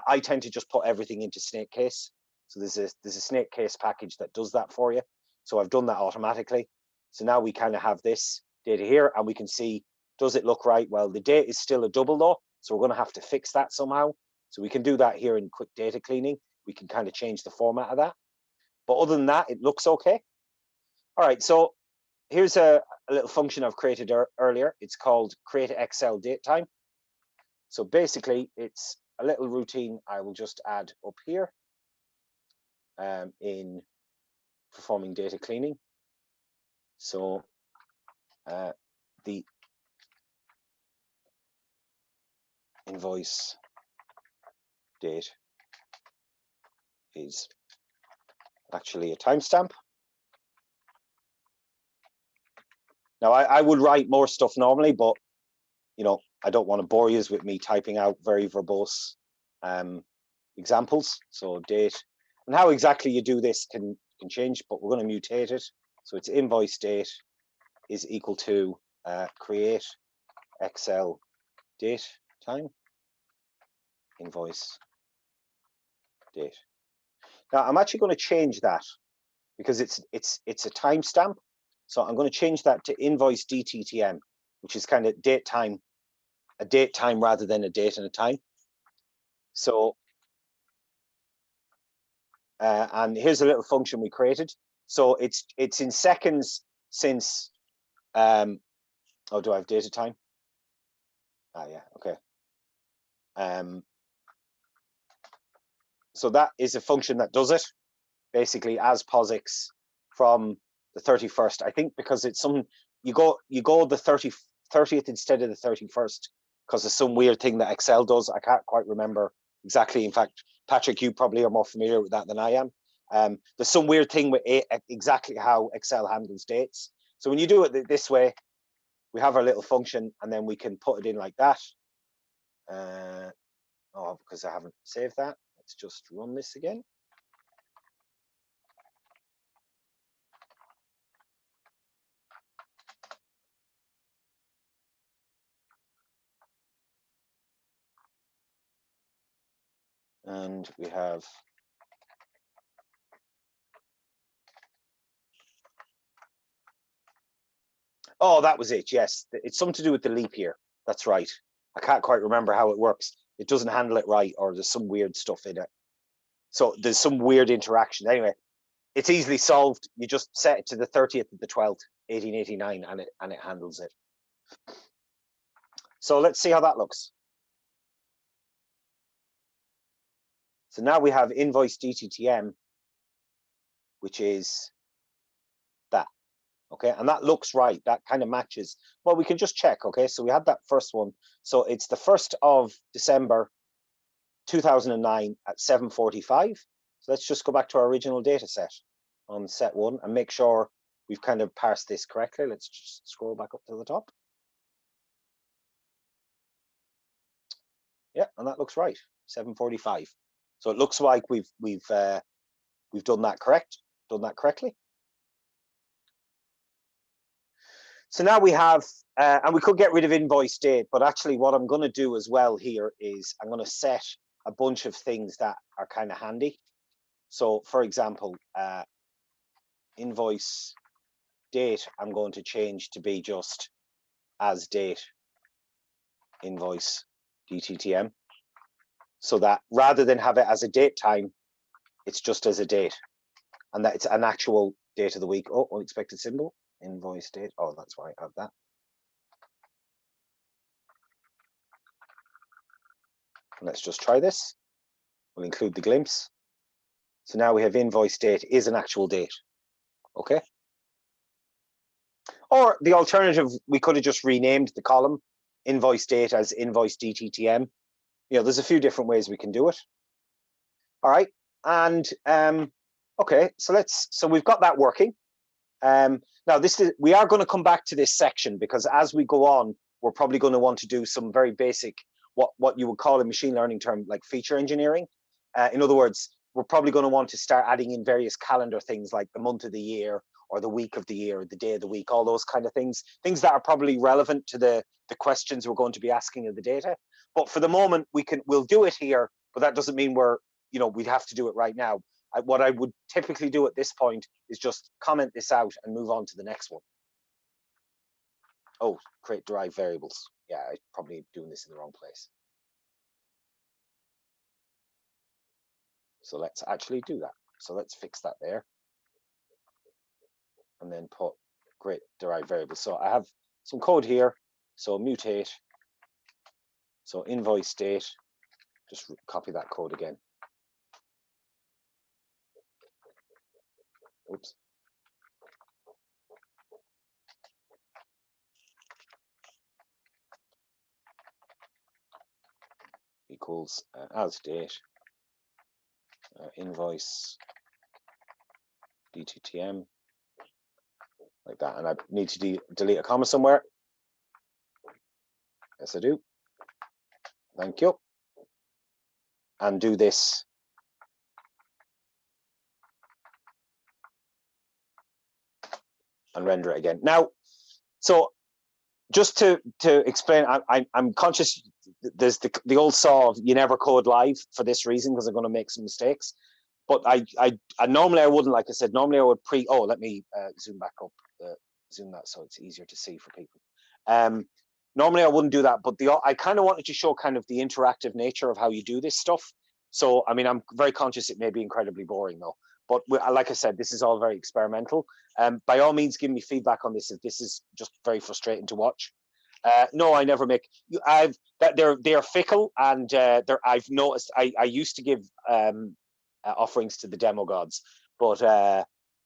I tend to just put everything into snake case. So there's a snake case package that does that for you. So I've done that automatically. So now we kind of have this data here, and we can see, does it look right? Well, the date is still a double though, so we're going to have to fix that somehow. So we can do that here in quick data cleaning. We can kind of change the format of that. But other than that, it looks okay. All right, so here's a little function I've created earlier. It's called create Excel date time. So basically, it's a little routine I will just add up here in performing data cleaning. So the invoice date is actually a timestamp. Now, I would write more stuff normally, but you know, I don't want to bore you with me typing out very verbose examples. So date, and how exactly you do this can change, but we're going to mutate it. So it's invoice date is equal to create Excel date time invoice date. Now I'm actually going to change that because it's a timestamp. So I'm going to change that to invoice DTTM, which is kind of date time, a date time rather than a date and a time. So and here's a little function we created. So it's in seconds since oh, do I have data time? Ah, yeah, okay. So that is a function that does it basically as POSIX from the 31st. I think because it's some, you go the 30th instead of the 31st because of some weird thing that Excel does. I can't quite remember exactly. In fact, Patrick, you probably are more familiar with that than I am. There's some weird thing with exactly how Excel handles dates. So when you do it this way, we have our little function and then we can put it in like that. Oh, because I haven't saved that. Let's just run this again. And we have oh, that was it. Yes, it's something to do with the leap year. That's right. I can't quite remember how it works. It doesn't handle it right, or there's some weird stuff in it. So there's some weird interaction. Anyway, it's easily solved. You just set it to the 30th of the 12th, 1889, and it handles it. So let's see how that looks. So now we have invoice DTTM, which is that. Okay, and that looks right. That kind of matches. Well, we can just check. Okay, so we had that first one. So it's the 1st of December 2009 at 7:45. So let's just go back to our original data set on set 1 and make sure we've kind of parsed this correctly. Let's just scroll back up to the top. Yeah, and that looks right. 7:45. So it looks like we've done that correctly. So now we have, and we could get rid of invoice date, but actually what I'm going to do as well here is I'm going to set a bunch of things that are kind of handy. So for example, invoice date, I'm going to change to be just as date invoice DTTM, so that rather than have it as a date time, it's just as a date, and that it's an actual date of the week. Oh, unexpected symbol, invoice date. Oh, that's why I have that. Let's just try this. We'll include the glimpse. So now we have invoice date is an actual date. Okay. Or the alternative, we could have just renamed the column invoice date as invoice DTTM. You know, there's a few different ways we can do it. All right. And okay, so we've got that working. Now we are going to come back to this section, because as we go on, we're probably going to want to do some very basic, what you would call a machine learning term, like feature engineering. In other words, we're probably going to want to start adding in various calendar things like the month of the year or the week of the year, or the day of the week, all those kind of things that are probably relevant to the questions we're going to be asking of the data. But for the moment, we'll do it here, but that doesn't mean we'd have to do it right now. What I would typically do at this point is just comment this out and move on to the next one. Oh, create derived variables. Yeah, I'm probably doing this in the wrong place. So let's actually do that. So let's fix that there. And then put create derived variables. So I have some code here. So mutate. So invoice date. Just copy that code again. Oops. Equals as date invoice DTTM, like that. And I need to delete a comma somewhere. Yes, I do. Thank you. And do this. And render it again. Now, so just to explain, I'm conscious there's the old saw of you never code live for this reason, because I'm going to make some mistakes. But I normally I wouldn't, like I said, normally I would let me zoom back up, zoom that so it's easier to see for people. Normally I wouldn't do that, but I kind of wanted to show kind of the interactive nature of how you do this stuff. So, I mean, I'm very conscious it may be incredibly boring though, but like I said, this is all very experimental. By all means, give me feedback on this if this is just very frustrating to watch. No, I never make. They're fickle, and I've noticed. I used to give offerings to the demo gods, but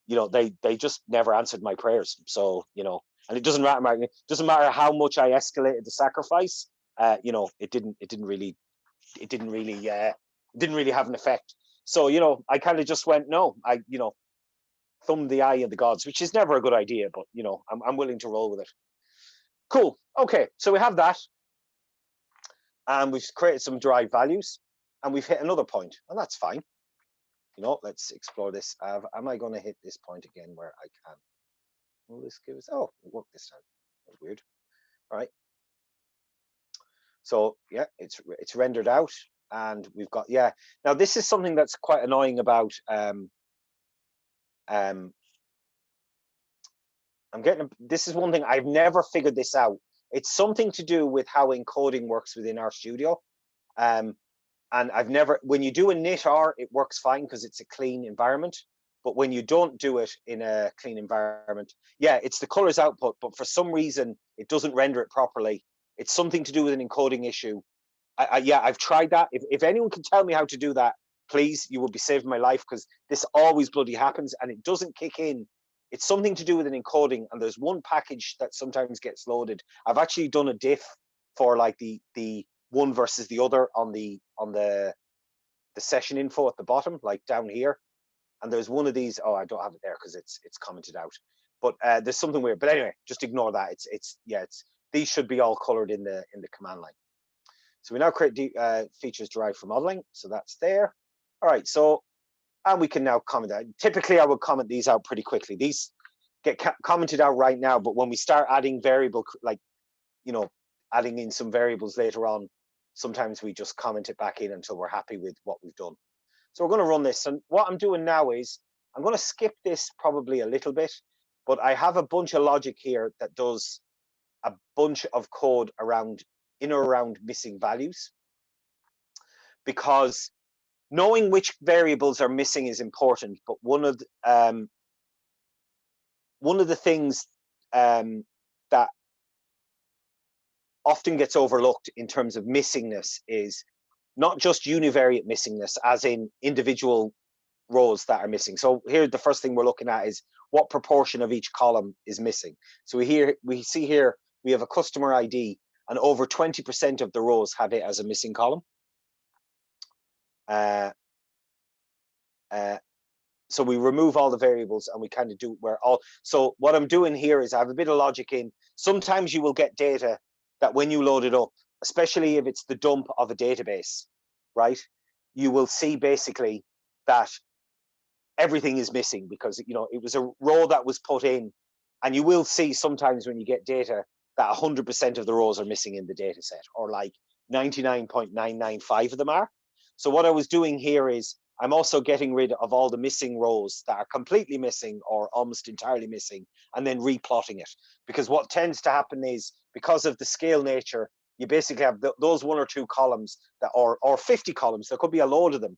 they just never answered my prayers. So and it doesn't matter. It doesn't matter how much I escalated the sacrifice. It didn't really have an effect. So I kind of just went no. I thumbed the eye of the gods, which is never a good idea, but I'm willing to roll with it. Cool. Okay, so we have that, and we've created some derived values, and we've hit another point, and that's fine. Let's explore this. Am I going to hit this point again where I can? Will this give us? Oh, it worked this time. That's weird. All right. So yeah, it's rendered out, and we've got Now this is something that's quite annoying about this is one thing I've never figured this out. It's something to do with how encoding works within RStudio. And I've never, when you do a knit-r, it works fine because it's a clean environment. But when you don't do it in a clean environment, it's the colors output, but for some reason, it doesn't render it properly. It's something to do with an encoding issue. I've tried that. If anyone can tell me how to do that, please, you will be saving my life, because this always bloody happens and it doesn't kick in. It's something to do with an encoding, and there's one package that sometimes gets loaded. I've actually done a diff for like the one versus the other on the session info at the bottom, like down here. And there's one of these. Oh, I don't have it there because it's commented out. But there's something weird. But anyway, just ignore that. It's these should be all colored in the command line. So we now create features derived from modeling. So that's there. All right. So. And we can now comment that. Typically, I would comment these out pretty quickly. These get commented out right now, but when we start adding adding in some variables later on, sometimes we just comment it back in until we're happy with what we've done. So we're going to run this. And what I'm doing now is I'm going to skip this probably a little bit, but I have a bunch of logic here that does a bunch of code around in or around missing values, because knowing which variables are missing is important. But one of the things that often gets overlooked in terms of missingness is not just univariate missingness, as in individual rows that are missing. So here, the first thing we're looking at is what proportion of each column is missing. So we see here we have a customer ID, and over 20% of the rows have it as a missing column. So we remove all the variables and we kind of do where all. So what I'm doing here is I have a bit of logic in. Sometimes you will get data that when you load it up, especially if it's the dump of a database, right? You will see basically that everything is missing because, you know, it was a row that was put in, and you will see sometimes when you get data that 100% of the rows are missing in the data set, or like 99.995 of them are. So what I was doing here is I'm also getting rid of all the missing rows that are completely missing or almost entirely missing, and then replotting it. Because what tends to happen is, because of the scale nature, you basically have those one or two columns that, or 50 columns, there could be a load of them,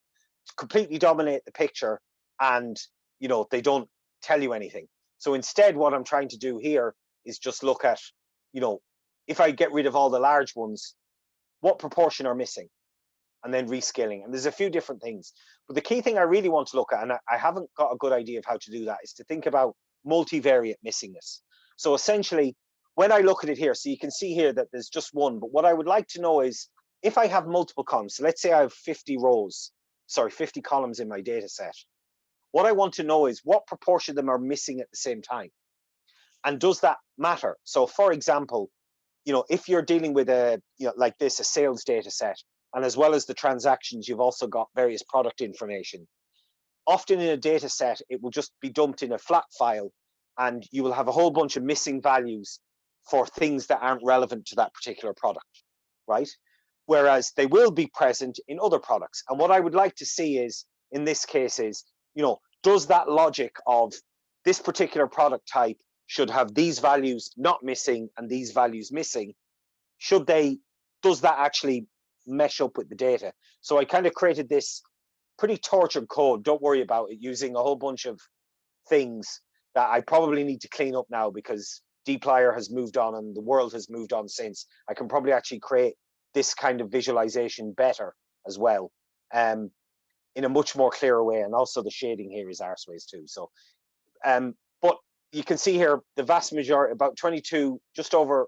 completely dominate the picture, and, you know, they don't tell you anything. So instead, what I'm trying to do here is just look at, you know, if I get rid of all the large ones, what proportion are missing? And then rescaling. And there's a few different things. But the key thing I really want to look at, and I haven't got a good idea of how to do that, is to think about multivariate missingness. So essentially, when I look at it here, so you can see here that there's just one, but what I would like to know is, if I have multiple columns, so let's say I have 50 columns in my data set, what I want to know is what proportion of them are missing at the same time. And does that matter? So for example, you know, if you're dealing with a, you know, like this, a sales data set, and as well as the transactions, you've also got various product information. Often in a data set, it will just be dumped in a flat file, and you will have a whole bunch of missing values for things that aren't relevant to that particular product, right? Whereas they will be present in other products. And what I would like to see is, in this case, is, you know, does that logic of this particular product type should have these values not missing and these values missing, does that actually mesh up with the data? So I kind of created this pretty tortured code, don't worry about it, using a whole bunch of things that I probably need to clean up now, because dplyr has moved on and the world has moved on since. I can probably actually create this kind of visualization better as well, in a much more clearer way. And also the shading here is arseways too. So but you can see here the vast majority, about 22, just over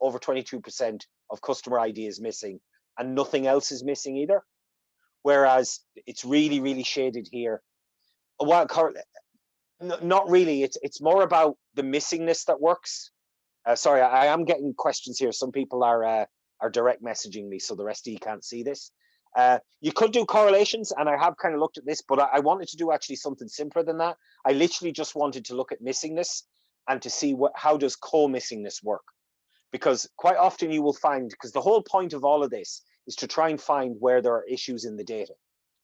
22% of customer ID is missing, and nothing else is missing either. Whereas it's really, really shaded here. Well, not really. It's more about the missingness that works. Sorry, I am getting questions here. Some people are direct messaging me, so the rest of you can't see this. You could do correlations, and I have kind of looked at this, but I wanted to do actually something simpler than that. I literally just wanted to look at missingness and to see how does co-missingness work. Because quite often you will find, because the whole point of all of this is to try and find where there are issues in the data,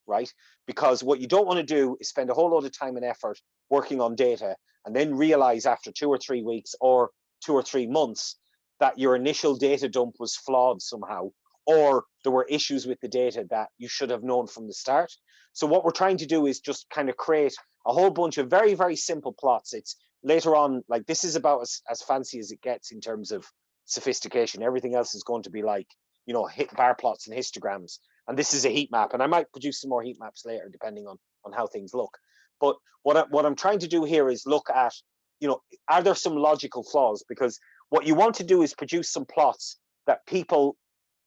right? Because what you don't want to do is spend a whole lot of time and effort working on data and then realize after 2 or 3 weeks or 2 or 3 months that your initial data dump was flawed somehow, or there were issues with the data that you should have known from the start. So what we're trying to do is just kind of create a whole bunch of very, very simple plots. It's later on, like, this is about as fancy as it gets in terms of sophistication. Everything else is going to be like, you know, bar plots and histograms. And this is a heat map, and I might produce some more heat maps later, depending on how things look. But what I'm trying to do here is look at, you know, are there some logical flaws? Because what you want to do is produce some plots that people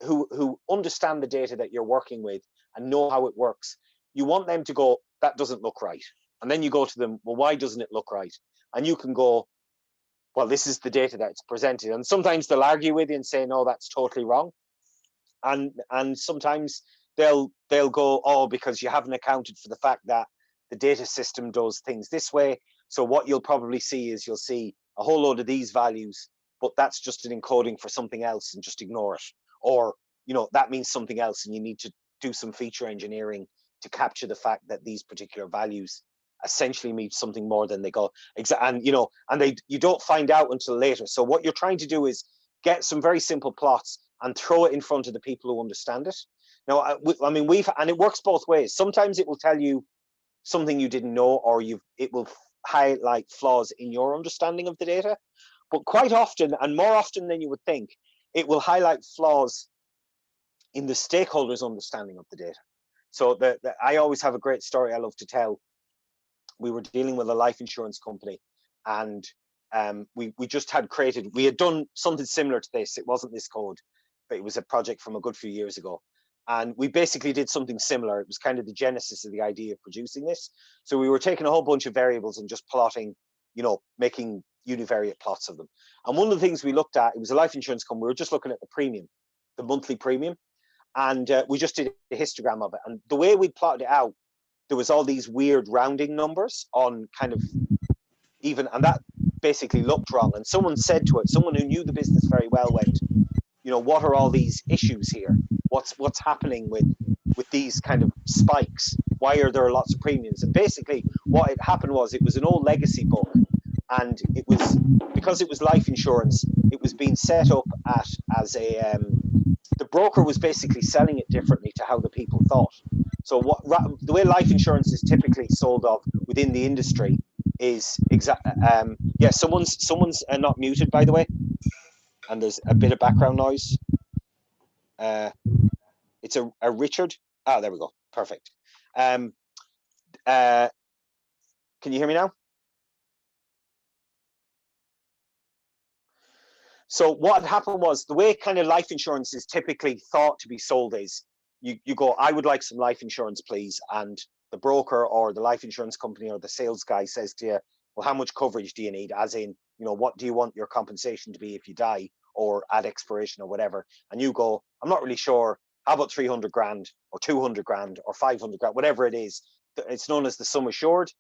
who understand the data that you're working with and know how it works, you want them to go, that doesn't look right. And then you go to them, well, why doesn't it look right? And you can go, well, this is the data that's presented. And sometimes they'll argue with you and say, no, that's totally wrong. And sometimes they'll go, oh, because you haven't accounted for the fact that the data system does things this way. So what you'll probably see is you'll see a whole load of these values, but that's just an encoding for something else, and just ignore it. Or, you know, that means something else and you need to do some feature engineering to capture the fact that these particular values essentially mean something more than they go. And you don't find out until later. So what you're trying to do is get some very simple plots and throw it in front of the people who understand it. Now, I mean, and it works both ways. Sometimes it will tell you something you didn't know, or it will highlight flaws in your understanding of the data. But quite often, and more often than you would think, it will highlight flaws in the stakeholders' understanding of the data. So I always have a great story I love to tell. We were dealing with a life insurance company, and we had done something similar to this. It wasn't this code, but it was a project from a good few years ago. And we basically did something similar. It was kind of the genesis of the idea of producing this. So we were taking a whole bunch of variables and just plotting, making univariate plots of them. And one of the things we looked at, it was a life insurance company. We were just looking at the premium, the monthly premium. And we just did a histogram of it. And the way we plotted it out, there was all these weird rounding numbers on kind of even, and that basically looked wrong. And someone said to it, someone who knew the business very well went, what are all these issues here? What's happening with these kind of spikes? Why are there lots of premiums? And basically what had happened was it was an old legacy book, and it was, because it was life insurance, it was being set up as a the broker was basically selling it differently to how the people thought. So the way life insurance is typically sold of within the industry is someone's not muted, by the way, and there's a bit of background noise. It's a Richard. There we go. Perfect. Can you hear me now? So what happened was, the way kind of life insurance is typically thought to be sold is you go, I would like some life insurance, please. And the broker or the life insurance company or the sales guy says to you, well, how much coverage do you need? As in, what do you want your compensation to be if you die or at expiration or whatever? And you go, I'm not really sure. How about 300 grand or 200 grand or 500 grand, whatever it is. It's known as the sum assured.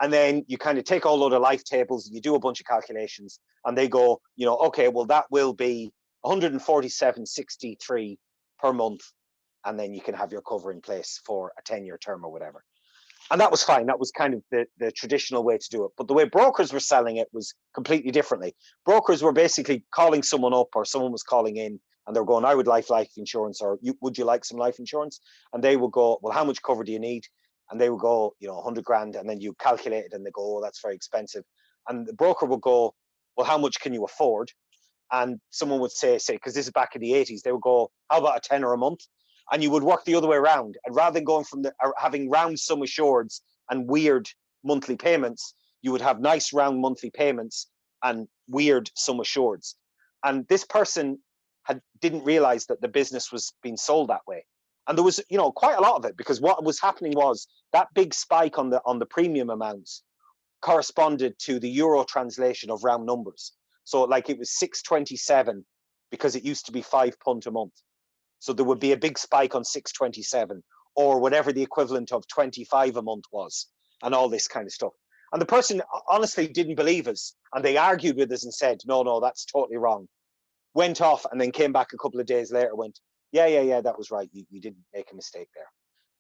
And then you kind of take all of the life tables, you do a bunch of calculations, and they go, okay, well, that will be 147.63 per month. And then you can have your cover in place for a 10-year term or whatever. And that was fine. That was kind of the traditional way to do it. But the way brokers were selling it was completely differently. Brokers were basically calling someone up, or someone was calling in, and they're going, I would like life insurance, or would you like some life insurance? And they would go, well, how much cover do you need? And they would go, 100 grand. And then you calculate it and they go, oh, that's very expensive. And the broker would go, well, how much can you afford? And someone would say, because this is back in the 80s, they would go, how about a tenner a month? And you would work the other way around. And rather than going from having round sum assureds and weird monthly payments, you would have nice round monthly payments and weird sum assureds. And this person didn't realize that the business was being sold that way. And there was, quite a lot of it, because what was happening was that big spike on the premium amounts corresponded to the euro translation of round numbers. So like it was 627 because it used to be £5 a month. So there would be a big spike on 627, or whatever the equivalent of 25 a month was, and all this kind of stuff. And the person honestly didn't believe us, and they argued with us and said, no, that's totally wrong. Went off and then came back a couple of days later, went, yeah, that was right. You didn't make a mistake there.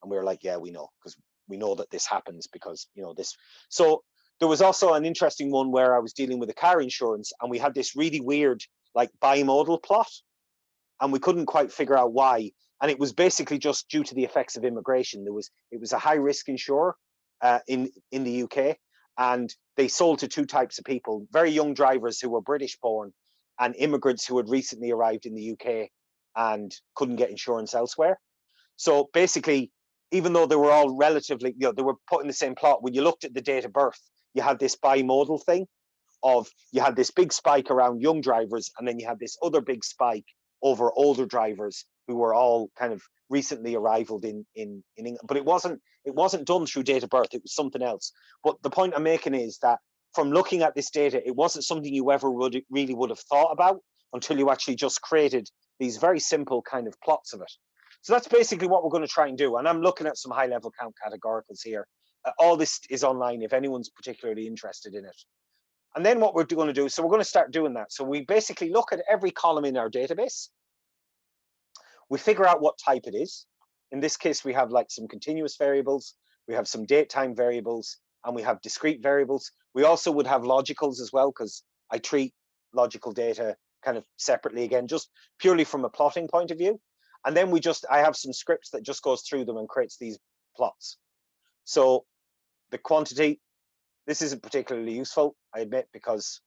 And we were like, yeah, we know, because we know that this happens because, this. So there was also an interesting one where I was dealing with a car insurance, and we had this really weird, like, bimodal plot, and we couldn't quite figure out why. And it was basically just due to the effects of immigration. It was a high risk insurer in the UK, and they sold to two types of people: very young drivers who were British born, and immigrants who had recently arrived in the UK and couldn't get insurance elsewhere. So basically, even though they were all relatively, they were put in the same plot, when you looked at the date of birth, you had this bimodal thing of, you had this big spike around young drivers, and then you had this other big spike over older drivers who were all kind of recently arrived in England. But it wasn't done through date of birth, it was something else. But the point I'm making is that from looking at this data, it wasn't something you ever really would have thought about until you actually just created these very simple kind of plots of it. So that's basically what we're going to try and do. And I'm looking at some high-level count categoricals here. All this is online if anyone's particularly interested in it. And then what we're going to do, so we're going to start doing that. So we basically look at every column in our database. We figure out what type it is. In this case, we have like some continuous variables, we have some date time variables, and we have discrete variables. We also would have logicals as well, because I treat logical data kind of separately again, just purely from a plotting point of view. And then I have some scripts that just goes through them and creates these plots. So the quantity, this isn't particularly useful, I admit, because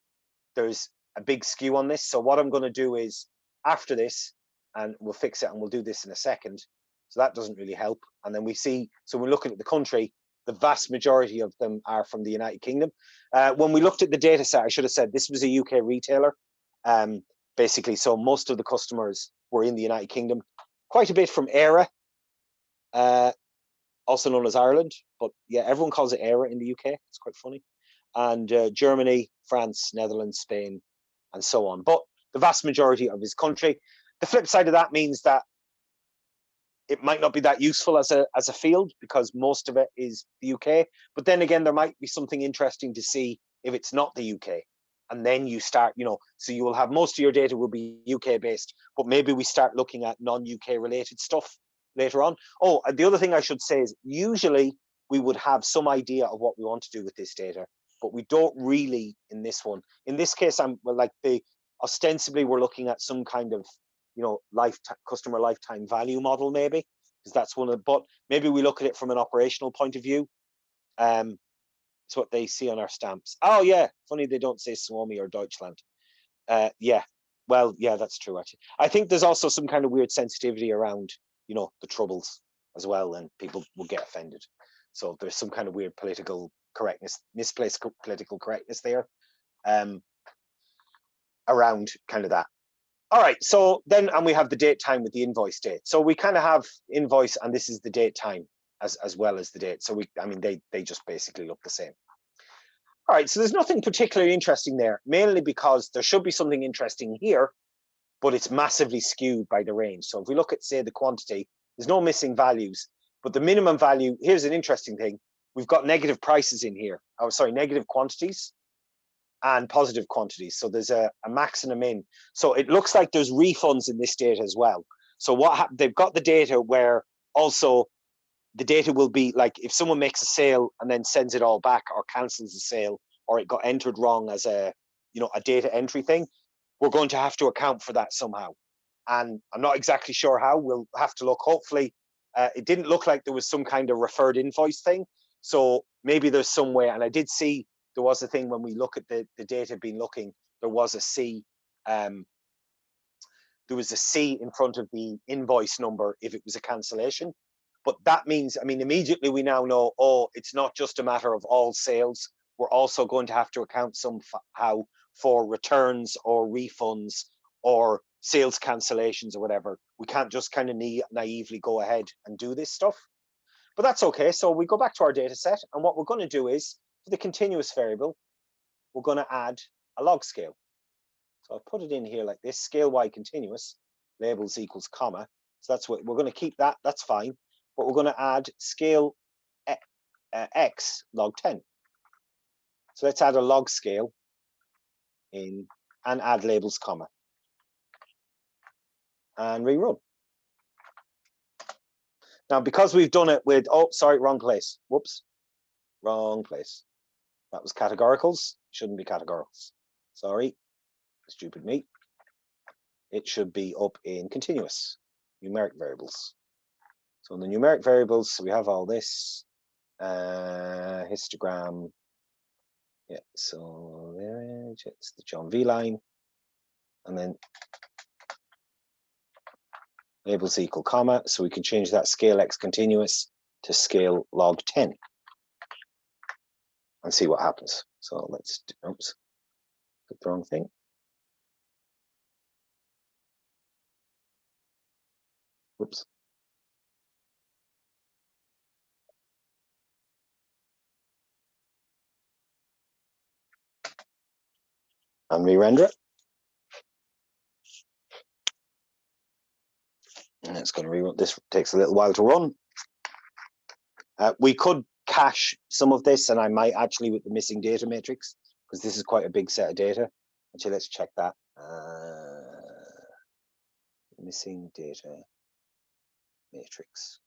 there's a big skew on this. So what I'm going to do is after this, and we'll fix it, and we'll do this in a second. So that doesn't really help. And then we see, so we're looking at the country, the vast majority of them are from the United Kingdom. When we looked at the data set, I should have said this was a UK retailer. Basically, so most of the customers were in the United Kingdom, quite a bit from ERA, also known as Ireland, but yeah, everyone calls it ERA in the UK. It's quite funny. And Germany, France, Netherlands, Spain, and so on. But the vast majority of his country. The flip side of that means that it might not be that useful as a field, because most of it is the UK. But then again, there might be something interesting to see if it's not the UK. And then you start, so you will have most of your data will be UK based, but maybe we start looking at non-UK related stuff later on. Oh, the other thing I should say is usually we would have some idea of what we want to do with this data, but we don't really in this one. In this case, ostensibly we're looking at some kind of, customer lifetime value model, maybe, because that's one of, but maybe we look at it from an operational point of view. It's what they see on our stamps. Oh yeah, funny they don't say Suomi or Deutschland. Yeah, well, yeah, that's true actually. I think there's also some kind of weird sensitivity around, the troubles as well, and people will get offended. So there's some kind of weird political correctness, misplaced political correctness there, around kind of that. All right, so then, and we have the date time with the invoice date. So we kind of have invoice, and this is the date time as well as the date. So they just basically look the same. All right, so there's nothing particularly interesting there, mainly because there should be something interesting here, but it's massively skewed by the range. So if we look at, say, the quantity, there's no missing values, but the minimum value, here's an interesting thing. We've got negative prices in here. Oh, sorry, negative quantities and positive quantities. So there's a max and a min. So it looks like there's refunds in this data as well. So what happened, they've got the data where also the data will be like, if someone makes a sale and then sends it all back or cancels the sale, or it got entered wrong as a data entry thing, we're going to have to account for that somehow. And I'm not exactly sure how. We'll have to look. Hopefully, it didn't look like there was some kind of referred invoice thing. So maybe there's some way. And I did see there was a thing when we look at the data being looking, there was a C. There was a C in front of the invoice number if it was a cancellation. But that means, immediately we now know, oh, it's not just a matter of all sales. We're also going to have to account somehow for returns or refunds or sales cancellations or whatever. We can't just kind of naively go ahead and do this stuff. But that's okay. So we go back to our data set, and what we're going to do is, for the continuous variable, we're going to add a log scale. So I'll put it in here like this, scale y continuous, labels equals comma. So that's what we're going to keep that. That's fine. But we're going to add scale x log 10. So let's add a log scale in and add labels comma. And rerun. Now, because we've done it with, oh, sorry, wrong place. Whoops, wrong place. That was categoricals. Shouldn't be categoricals. Sorry, stupid me. It should be up in continuous, numeric variables. So in the numeric variables, we have all this, histogram. Yeah, so there it's the John V line. And then labels equal comma. So we can change that scale x continuous to scale log 10 and see what happens. So let's, oops, put the wrong thing. Whoops. And re-render it. And it's going to rerun. This takes a little while to run. We could cache some of this, and I might actually with the missing data matrix, because this is quite a big set of data. Actually, let's check that. Missing data matrix.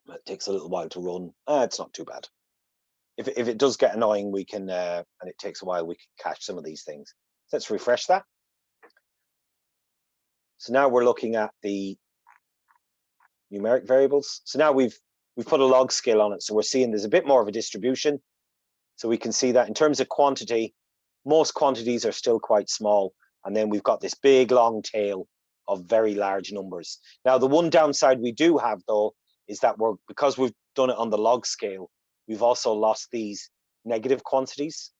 It takes a little while to run. It's not too bad. If it does get annoying, we can, and it takes a while, we can catch some of these things. So let's refresh that. So now we're looking at the numeric variables. So now we've put a log scale on it. So we're seeing there's a bit more of a distribution. So we can see that in terms of quantity, most quantities are still quite small. And then we've got this big long tail of very large numbers. Now, the one downside we do have, though, is that because we've done it on the log scale, we've also lost these negative quantities.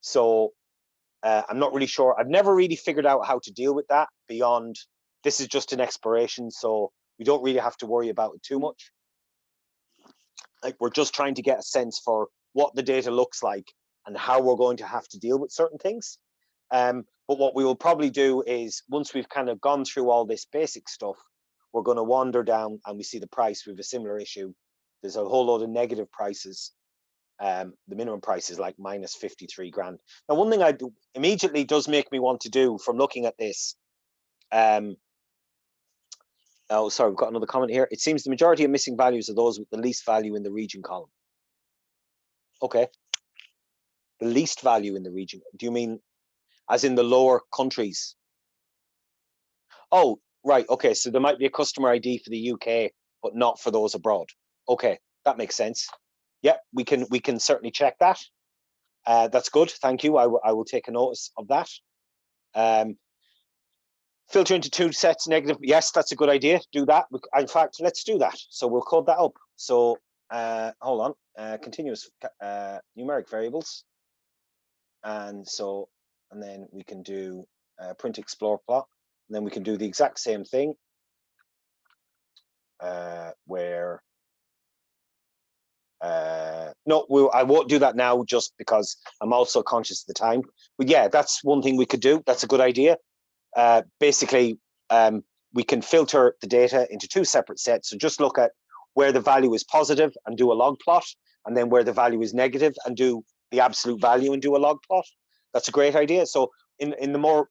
So I'm not really sure. I've never really figured out how to deal with that beyond, this is just an exploration, so we don't really have to worry about it too much. Like, we're just trying to get a sense for what the data looks like and how we're going to have to deal with certain things. But what we will probably do is, once we've kind of gone through all this basic stuff, we're going to wander down and we see the price. We have a similar issue. There's a whole load of negative prices. The minimum price is like minus 53 grand. Now, one thing I do immediately does make me want to do from looking at this. Oh, sorry, we've got another comment here. It seems the majority of missing values are those with the least value in the region column. Okay. The least value in the region. Do you mean as in the lower countries? Oh, right. Okay. So there might be a customer ID for the UK, but not for those abroad. Okay. That makes sense. Yep. We can certainly check that. That's good. Thank you. I will take a notice of that. Filter into two sets negative. Yes, that's a good idea. Do that. In fact, let's do that. So we'll code that up. So hold on. Continuous numeric variables. And then we can do print explore plot. And then we can do the exact same thing where no, I won't do that now just because I'm also conscious of the time. But yeah, that's one thing we could do. That's a good idea. Basically, we can filter the data into two separate sets. So just look at where the value is positive and do a log plot, and then where the value is negative and do the absolute value and do a log plot. That's a great idea. So in the more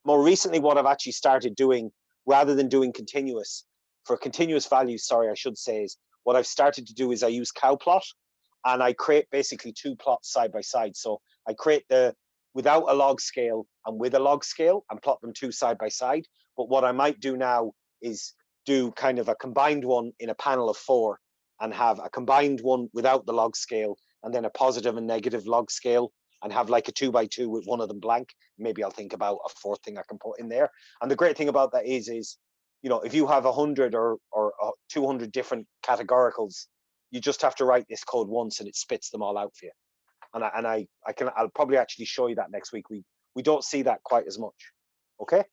recently, what I've actually started doing, rather than doing continuous, for continuous values, sorry, I should say, is what I've started to do is I use cowplot, and I create basically two plots side by side. So I create the without a log scale and with a log scale and plot them two side by side. But what I might do now is do kind of a combined one in a panel of 4 and have a combined one without the log scale and then a positive and negative log scale and have like a 2 by 2 with one of them blank. Maybe I'll think about a fourth thing I can put in there. And the great thing about that is you know, if you have 100 or 200 different categoricals, you just have to write this code once and it spits them all out for you. And I'll probably actually show you that next week. We don't see that quite as much. Okay.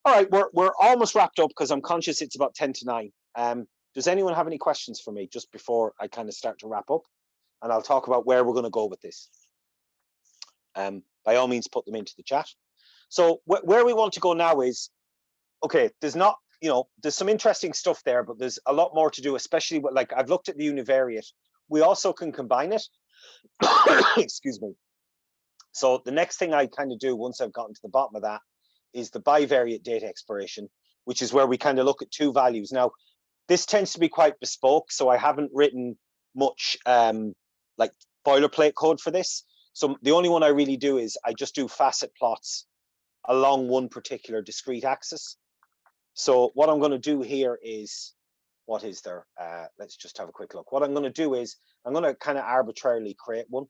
All right, we're almost wrapped up because I'm conscious it's about 10 to 9. Does anyone have any questions for me just before I kind of start to wrap up? And I'll talk about where we're going to go with this. By all means, put them into the chat. So where we want to go now is, okay, there's not, you know, there's some interesting stuff there, but there's a lot more to do, especially with, like, I've looked at the univariate. We also can combine it. Excuse me. So the next thing I kind of do once I've gotten to the bottom of that is the bivariate data exploration, which is where we kind of look at two values. Now, this tends to be quite bespoke, so I haven't written much like boilerplate code for this. So the only one I really do is I just do facet plots along one particular discrete axis. So what I'm going to do here is, what is there? Let's just have a quick look. What I'm going to do is I'm going to kind of arbitrarily create one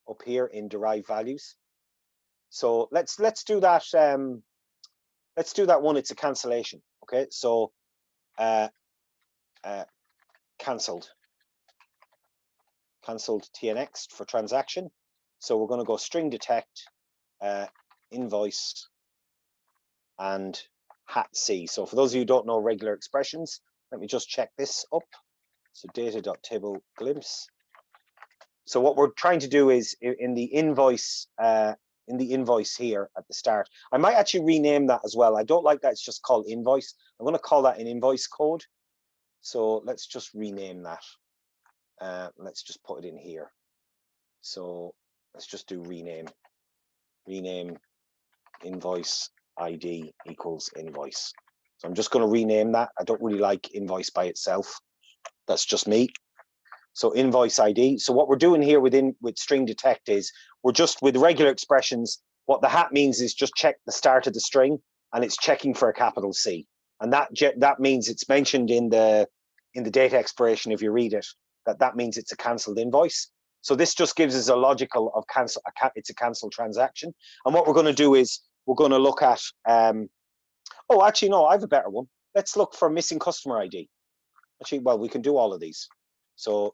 up here in derived values. So let's do that. Let's do that one. It's a cancellation. Okay, so cancelled TNX for transaction. So we're going to go string detect invoice and hat C. So for those of you who don't know regular expressions, let me just check this up. So data.table glimpse. So what we're trying to do is in the invoice here at the start, I might actually rename that as well. I don't like that it's just called invoice. I'm going to call that an invoice code. So let's just rename that. Let's just put it in here. So let's just do rename invoice ID equals invoice. So I'm just going to rename that. I don't really like invoice by itself. That's just me. So invoice ID. So what we're doing here with string detect is we're just with regular expressions. What the hat means is just check the start of the string, and it's checking for a capital C. And that means it's mentioned in the data expiration. If you read it, that means it's a cancelled invoice. So this just gives us a logical of cancel. It's a cancelled transaction. And what we're going to do is we're going to look at. Oh, actually, no, I have a better one. Let's look for missing customer ID. Actually, well, we can do all of these. So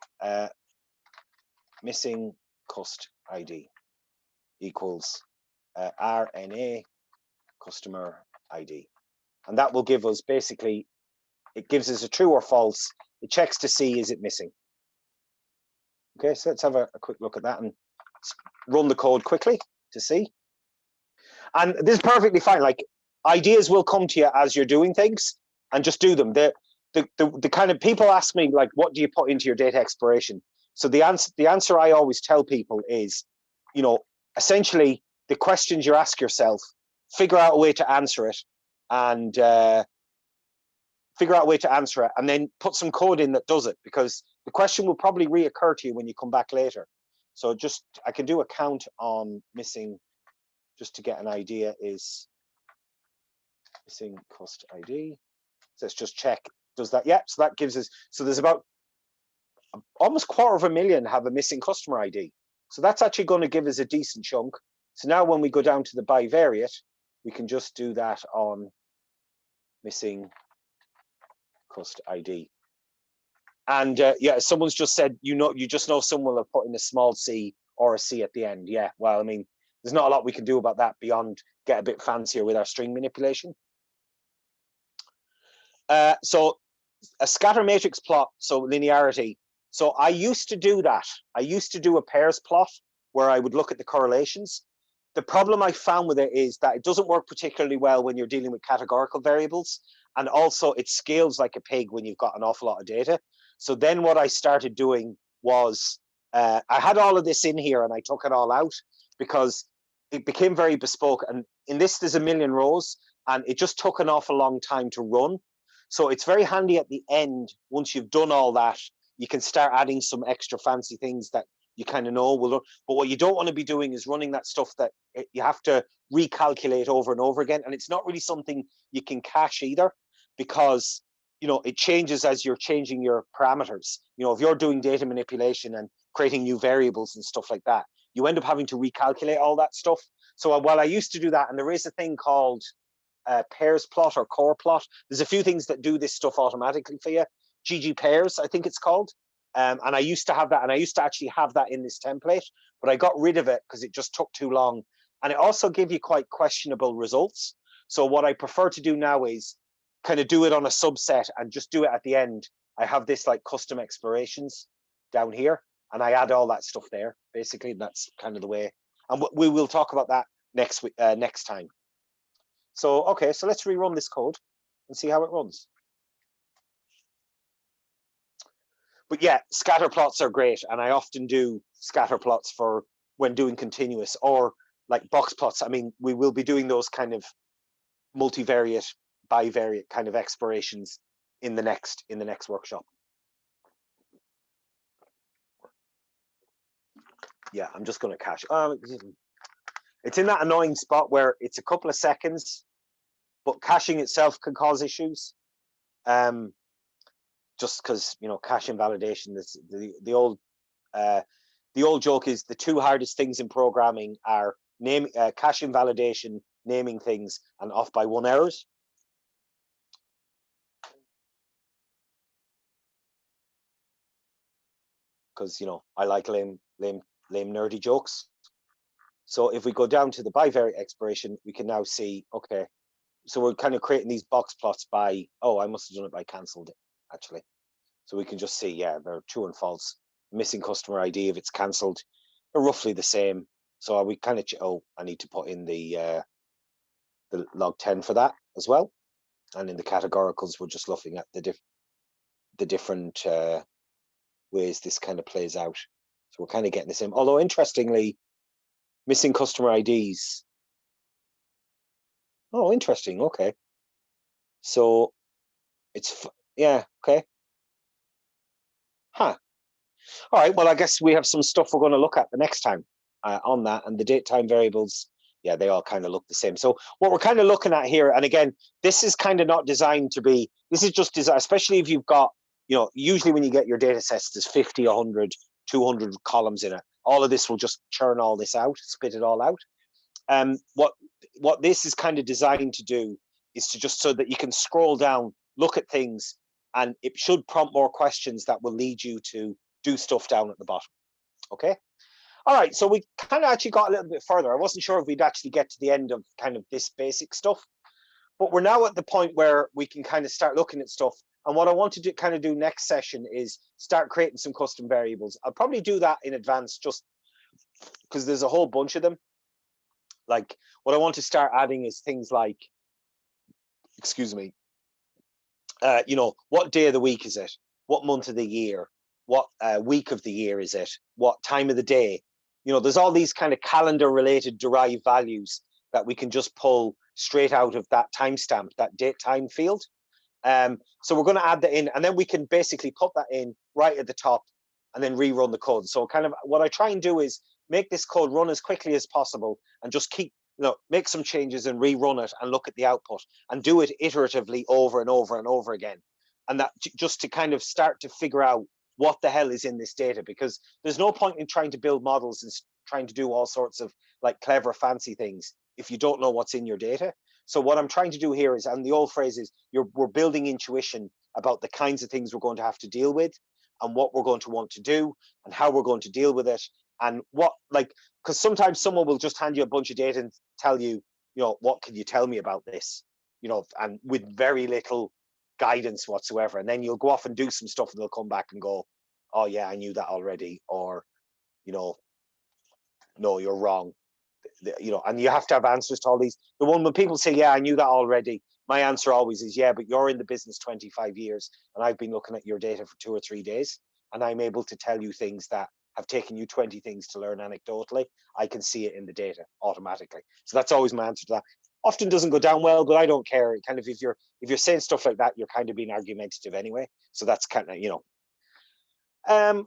missing cust ID equals RNA customer ID. And that will give us basically, it gives us a true or false. It checks to see, is it missing? Okay, so let's have a quick look at that and run the code quickly to see. And this is perfectly fine. Like, ideas will come to you as you're doing things, and just do them. The kind of people ask me, like, what do you put into your data expiration? So the answer I always tell people is, you know, essentially the questions you ask yourself, figure out a way to answer it, and and then put some code in that does it, because the question will probably reoccur to you when you come back later. So I can do a count on missing, just to get an idea, is missing cust ID. So let's just check, does that? Yeah, so that gives us, so there's about almost 250,000 have a missing customer ID. So that's actually going to give us a decent chunk. So now when we go down to the bivariate, we can just do that on missing cust ID. And yeah, someone's just said, you just know someone will have put in a small c or a c at the end. Yeah, well, I mean, there's not a lot we can do about that beyond get a bit fancier with our string manipulation. So a scatter matrix plot, so linearity. So I used to do that. I used to do a pairs plot where I would look at the correlations. The problem I found with it is that it doesn't work particularly well when you're dealing with categorical variables. And also it scales like a pig when you've got an awful lot of data. So then what I started doing was, I had all of this in here and I took it all out because it became very bespoke. And in this, there's 1,000,000 rows and it just took an awful long time to run. So it's very handy at the end, once you've done all that, you can start adding some extra fancy things that you kind of know will run. But what you don't want to be doing is running that stuff that you have to recalculate over and over again. And it's not really something you can cache either, because, you know, it changes as you're changing your parameters. You know, if you're doing data manipulation and creating new variables and stuff like that, you end up having to recalculate all that stuff. So while I used to do that, and there is a thing called pairs plot or core plot. There's a few things that do this stuff automatically for you. GG pairs, I think it's called. And I used to have that, and I used to actually have that in this template, but I got rid of it because it just took too long. And it also gave you quite questionable results. So what I prefer to do now is kind of do it on a subset and just do it at the end. I have this like custom explorations down here, and I add all that stuff there, basically. And that's kind of the way. And we will talk about that next time. So, okay, so let's rerun this code and see how it runs. But yeah, scatter plots are great. And I often do scatter plots for when doing continuous, or like box plots. I mean, we will be doing those kind of multivariate, bivariate kind of explorations in the next workshop. Yeah, I'm just going to cache. It's in that annoying spot where it's a couple of seconds, but caching itself can cause issues. Just because, you know, cache invalidation. This the old joke is the two hardest things in programming are cache invalidation, naming things, and off by 1 errors. Because, you know, I like lame nerdy jokes. So if we go down to the bivariate expiration, we can now see, okay, so we're kind of creating these box plots by, oh, I must have done it by cancelled it, actually. So we can just see, yeah, they're true and false. Missing customer ID, if it's cancelled, they're roughly the same. So we kind of, oh, I need to put in the log 10 for that as well. And in the categoricals, we're just looking at the different ways this kind of plays out. So we're kind of getting the same. Although interestingly, missing customer IDs. Oh, interesting. Okay. So it's, yeah, okay. Huh. All right. Well, I guess we have some stuff we're going to look at the next time on that, and the date time variables. Yeah, they all kind of look the same. So what we're kind of looking at here, and again, this is kind of not designed to be. This is just designed, especially if you've got, usually when you get your data sets, there's 50, 100, 200 columns in it. All of this will just churn all this out, spit it all out. What this is kind of designed to do is to just so that you can scroll down, look at things, and it should prompt more questions that will lead you to do stuff down at the bottom. Okay. All right. So we kind of actually got a little bit further. I wasn't sure if we'd actually get to the end of kind of this basic stuff, but we're now at the point where we can kind of start looking at stuff. And what I want to do, kind of do next session is start creating some custom variables. I'll probably do that in advance just because there's a whole bunch of them. Like what I want to start adding is things like, excuse me, what day of the week is it? What month of the year? What week of the year is it? What time of the day? There's all these kind of calendar related derived values that we can just pull straight out of that timestamp, that date time field. So we're going to add that in, and then we can basically put that in right at the top and then rerun the code. So kind of what I try and do is make this code run as quickly as possible and just keep, make some changes and rerun it and look at the output and do it iteratively over and over and over again. And that just to kind of start to figure out what the hell is in this data, because there's no point in trying to build models and trying to do all sorts of like clever, fancy things if you don't know what's in your data. So what I'm trying to do here is, and the old phrase is, we're building intuition about the kinds of things we're going to have to deal with and what we're going to want to do and how we're going to deal with it. And because sometimes someone will just hand you a bunch of data and tell you, what can you tell me about this? And with very little guidance whatsoever. And then you'll go off and do some stuff and they'll come back and go, oh yeah, I knew that already. Or, no, you're wrong. And you have to have answers to all these. The one when people say, yeah, I knew that already, my answer always is, yeah, but you're in the business 25 years and I've been looking at your data for 2 or 3 days and I'm able to tell you things that have taken you 20 things to learn anecdotally. I can see it in the data automatically. So that's always my answer to that. Often doesn't go down well, but I don't care. Kind of if you're saying stuff like that, you're kind of being argumentative anyway. So that's kind of,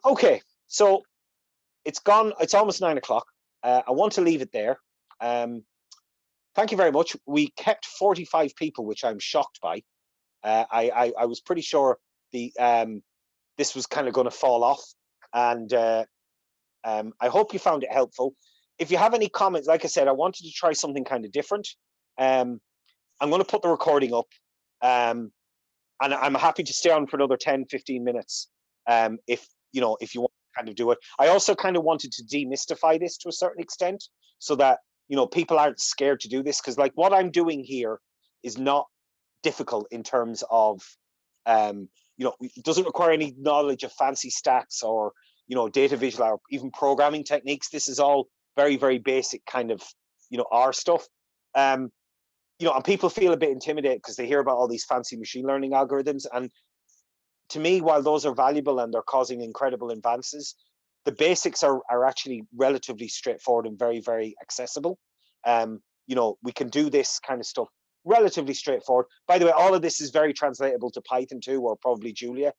okay. So it's gone. It's almost 9 o'clock. I want to leave it there. Thank you very much. We kept 45 people, which I'm shocked by. I was pretty sure this was kind of going to fall off, and I hope you found it helpful. If you have any comments, like I said, I wanted to try something kind of different. I'm going to put the recording up, and I'm happy to stay on for another 10-15 minutes if you want to kind of do it. I also kind of wanted to demystify this to a certain extent so that people aren't scared to do this, because like what I'm doing here is not difficult in terms of it doesn't require any knowledge of fancy stats or data visual or even programming techniques. This is all very, very basic kind of R stuff. And people feel a bit intimidated because they hear about all these fancy machine learning algorithms. And to me, while those are valuable and they're causing incredible advances, the basics are actually relatively straightforward and very, very accessible. We can do this kind of stuff relatively straightforward. By the way, all of this is very translatable to Python too, or probably Julia.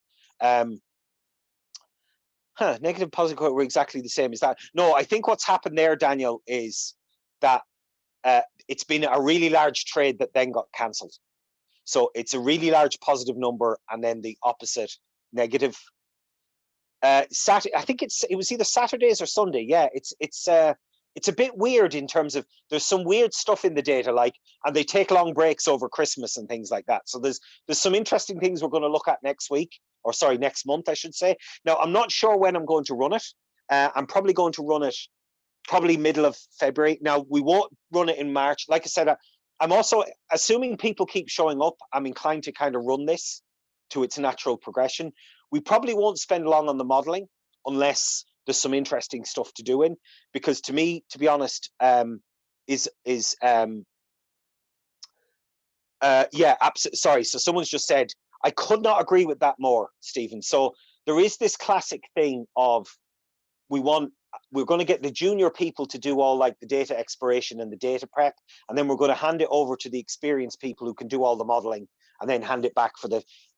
Negative, positive quote were exactly the same as that. No, I think what's happened there, Daniel, is that it's been a really large trade that then got cancelled. So it's a really large positive number and then the opposite negative. Saturday, I think it was either Saturdays or Sunday. Yeah, it's a bit weird in terms of there's some weird stuff in the data, and they take long breaks over Christmas and things like that. So there's some interesting things we're going to look at next month, I should say. Now, I'm not sure when I'm going to run it. I'm probably going to run it middle of February. Now, we won't run it in March. Like I said, I'm also assuming people keep showing up. I'm inclined to kind of run this to its natural progression. We probably won't spend long on the modeling unless there's some interesting stuff to do in, because to me, to be honest, sorry. So someone's just said, I could not agree with that more, Stephen. So there is this classic thing of we're going to get the junior people to do all like the data exploration and the data prep, and then we're going to hand it over to the experienced people who can do all the modeling and then hand it back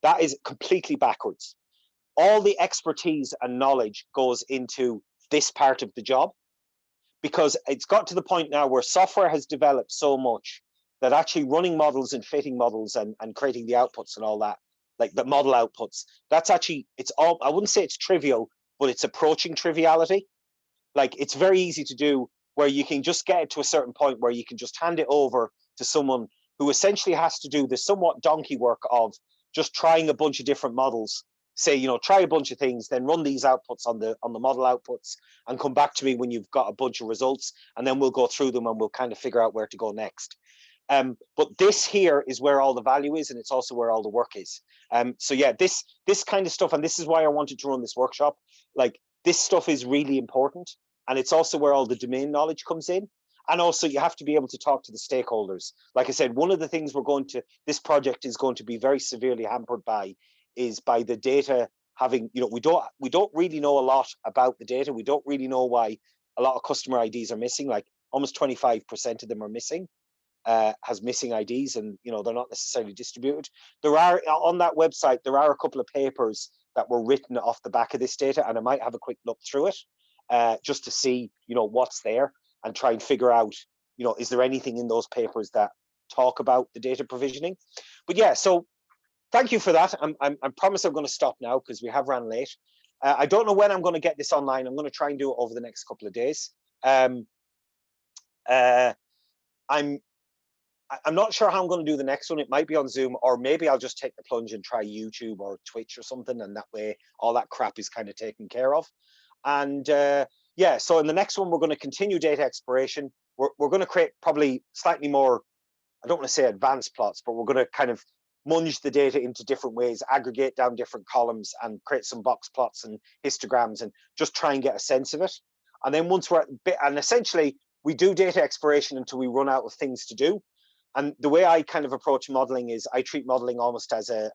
that is completely backwards. all the expertise and knowledge goes into this part of the job, because it's got to the point now where software has developed so much that actually running models and fitting models and creating the outputs and all that, like the model outputs, that's actually, it's all, I wouldn't say it's trivial, but it's approaching triviality. Like it's very easy to do, where you can just get it to a certain point where you can just hand it over to someone who essentially has to do the somewhat donkey work of just trying a bunch of different models. Say, you know, try a bunch of things, then run these outputs on the model outputs and come back to me when you've got a bunch of results, and then we'll go through them and we'll kind of figure out where to go next. But this here is where all the value is, and it's also where all the work is. So yeah, this kind of stuff, and this is why I wanted to run this workshop. Like this stuff is really important, and it's also where all the domain knowledge comes in. And also you have to be able to talk to the stakeholders. Like I said, one of the things this project is going to be very severely hampered by is by the data having, you know, we don't really know a lot about the data. We don't really know why a lot of customer IDs are missing, like almost 25% of them are missing. Has missing IDs, and you know they're not necessarily distributed. There are on that website, there are a couple of papers that were written off the back of this data, and I might have a quick look through it just to see, you know, what's there and try and figure out, you know, is there anything in those papers that talk about the data provisioning. But yeah, so thank you for that. I promise I'm going to stop now because we have ran late. I don't know when I'm going to get this online. I'm going to try and do it over the next couple of days. I'm not sure how I'm going to do the next one. It might be on Zoom, or maybe I'll just take the plunge and try YouTube or Twitch or something, and that way all that crap is kind of taken care of. And yeah, so in the next one, we're going to continue data exploration. We're going to create probably slightly more, I don't want to say advanced plots, but we're going to kind of munge the data into different ways, aggregate down different columns and create some box plots and histograms and just try and get a sense of it. And then once we're at bit, and essentially we do data exploration until we run out of things to do. And the way I kind of approach modeling is I treat modeling almost as an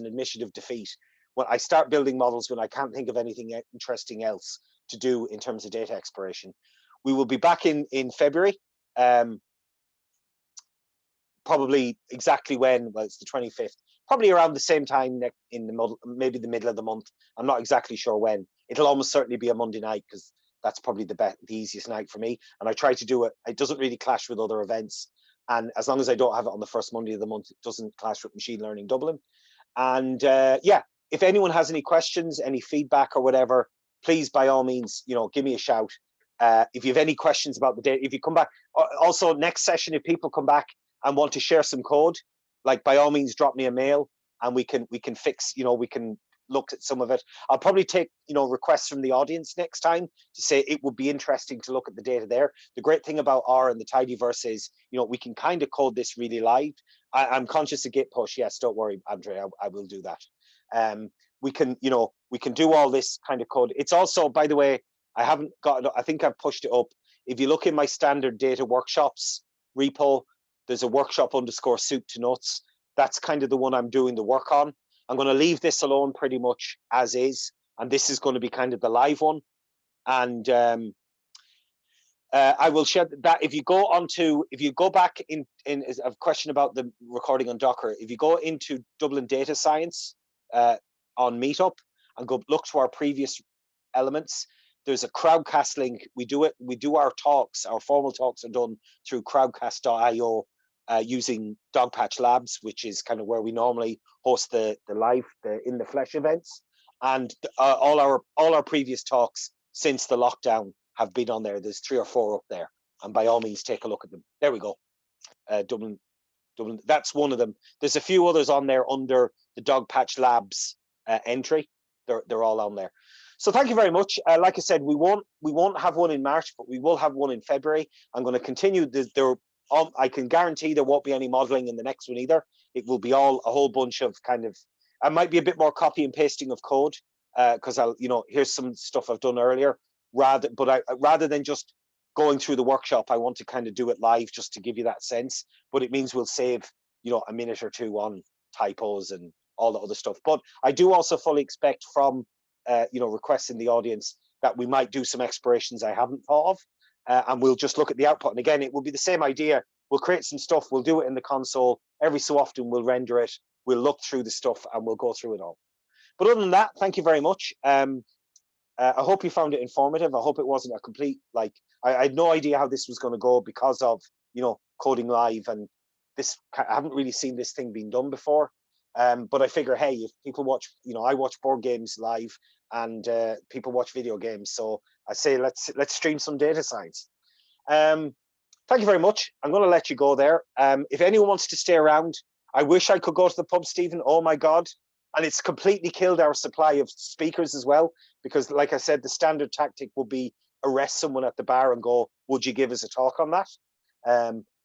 admission of defeat. When I start building models when I can't think of anything interesting else to do in terms of data exploration. We will be back in February. Probably exactly when, well, it's the 25th, probably around the same time in the maybe the middle of the month. I'm not exactly sure when. It'll almost certainly be a Monday night because that's probably the easiest night for me. And I try to do it. It doesn't really clash with other events. And as long as I don't have it on the first Monday of the month, it doesn't clash with Machine Learning Dublin. And yeah, if anyone has any questions, any feedback or whatever, please, by all means, you know, give me a shout. If you have any questions about the data, if you come back, also next session, if people come back and want to share some code, like by all means, drop me a mail and we can fix, you know, we can look at some of it. I'll probably take, you know, requests from the audience next time to say it would be interesting to look at the data there. The great thing about R and the tidyverse is, you know, we can kind of code this really live. I'm conscious of Git push. Yes, don't worry, Andre, I will do that. We can, you know, we can do all this kind of code. It's also, by the way, I think I've pushed it up. If you look in my standard data workshops repo, there's a workshop _ soup to nuts. That's kind of the one I'm doing the work on. I'm going to leave this alone pretty much as is, and this is going to be kind of the live one. And I will share that. If you go back in a question about the recording on Docker, if you go into Dublin Data Science on Meetup and go look to our previous elements, there's a Crowdcast link. We do our talks, our formal talks are done through crowdcast.io using Dogpatch Labs, which is kind of where we normally host the live, in the flesh events. And all our previous talks since the lockdown have been on there. There's 3 or 4 up there, and by all means take a look at them. There we go. Dublin, that's one of them. There's a few others on there under the Dogpatch Labs entry. They're all on there. So thank you very much. Like I said, we won't have one in March, but we will have one in February. I'm going to continue. I can guarantee there won't be any modeling in the next one either. It will be a whole bunch of kind of. I might be a bit more copy and pasting of code because I'll, you know, here's some stuff I've done earlier. Rather than just going through the workshop, I want to kind of do it live just to give you that sense. But it means we'll save, you know, a minute or two on typos and all the other stuff. But I do also fully expect from you know, requests in the audience that we might do some explorations I haven't thought of, and we'll just look at the output. And again, it will be the same idea. We'll create some stuff. We'll do it in the console. Every so often, we'll render it. We'll look through the stuff and we'll go through it all. But other than that, thank you very much. I hope you found it informative. I hope it wasn't a complete, like, I had no idea how this was going to go because of, coding live, and this, I haven't really seen this thing being done before. But I figure, hey, if people watch, I watch board games live, and people watch video games. So I say, let's stream some data science. Thank you very much. I'm going to let you go there. If anyone wants to stay around, I wish I could go to the pub, Stephen. Oh my God. And it's completely killed our supply of speakers as well, because like I said, the standard tactic would be arrest someone at the bar and go, would you give us a talk on that?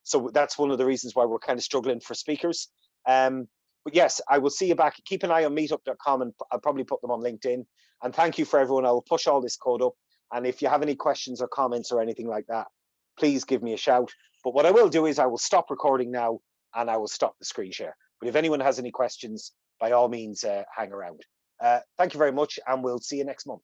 So that's one of the reasons why we're kind of struggling for speakers. But yes, I will see you back. Keep an eye on meetup.com, and I'll probably put them on LinkedIn. And thank you for everyone. I will push all this code up. And if you have any questions or comments or anything like that, please give me a shout. But what I will do is I will stop recording now, and I will stop the screen share. But if anyone has any questions, by all means, hang around. Thank you very much, and we'll see you next month.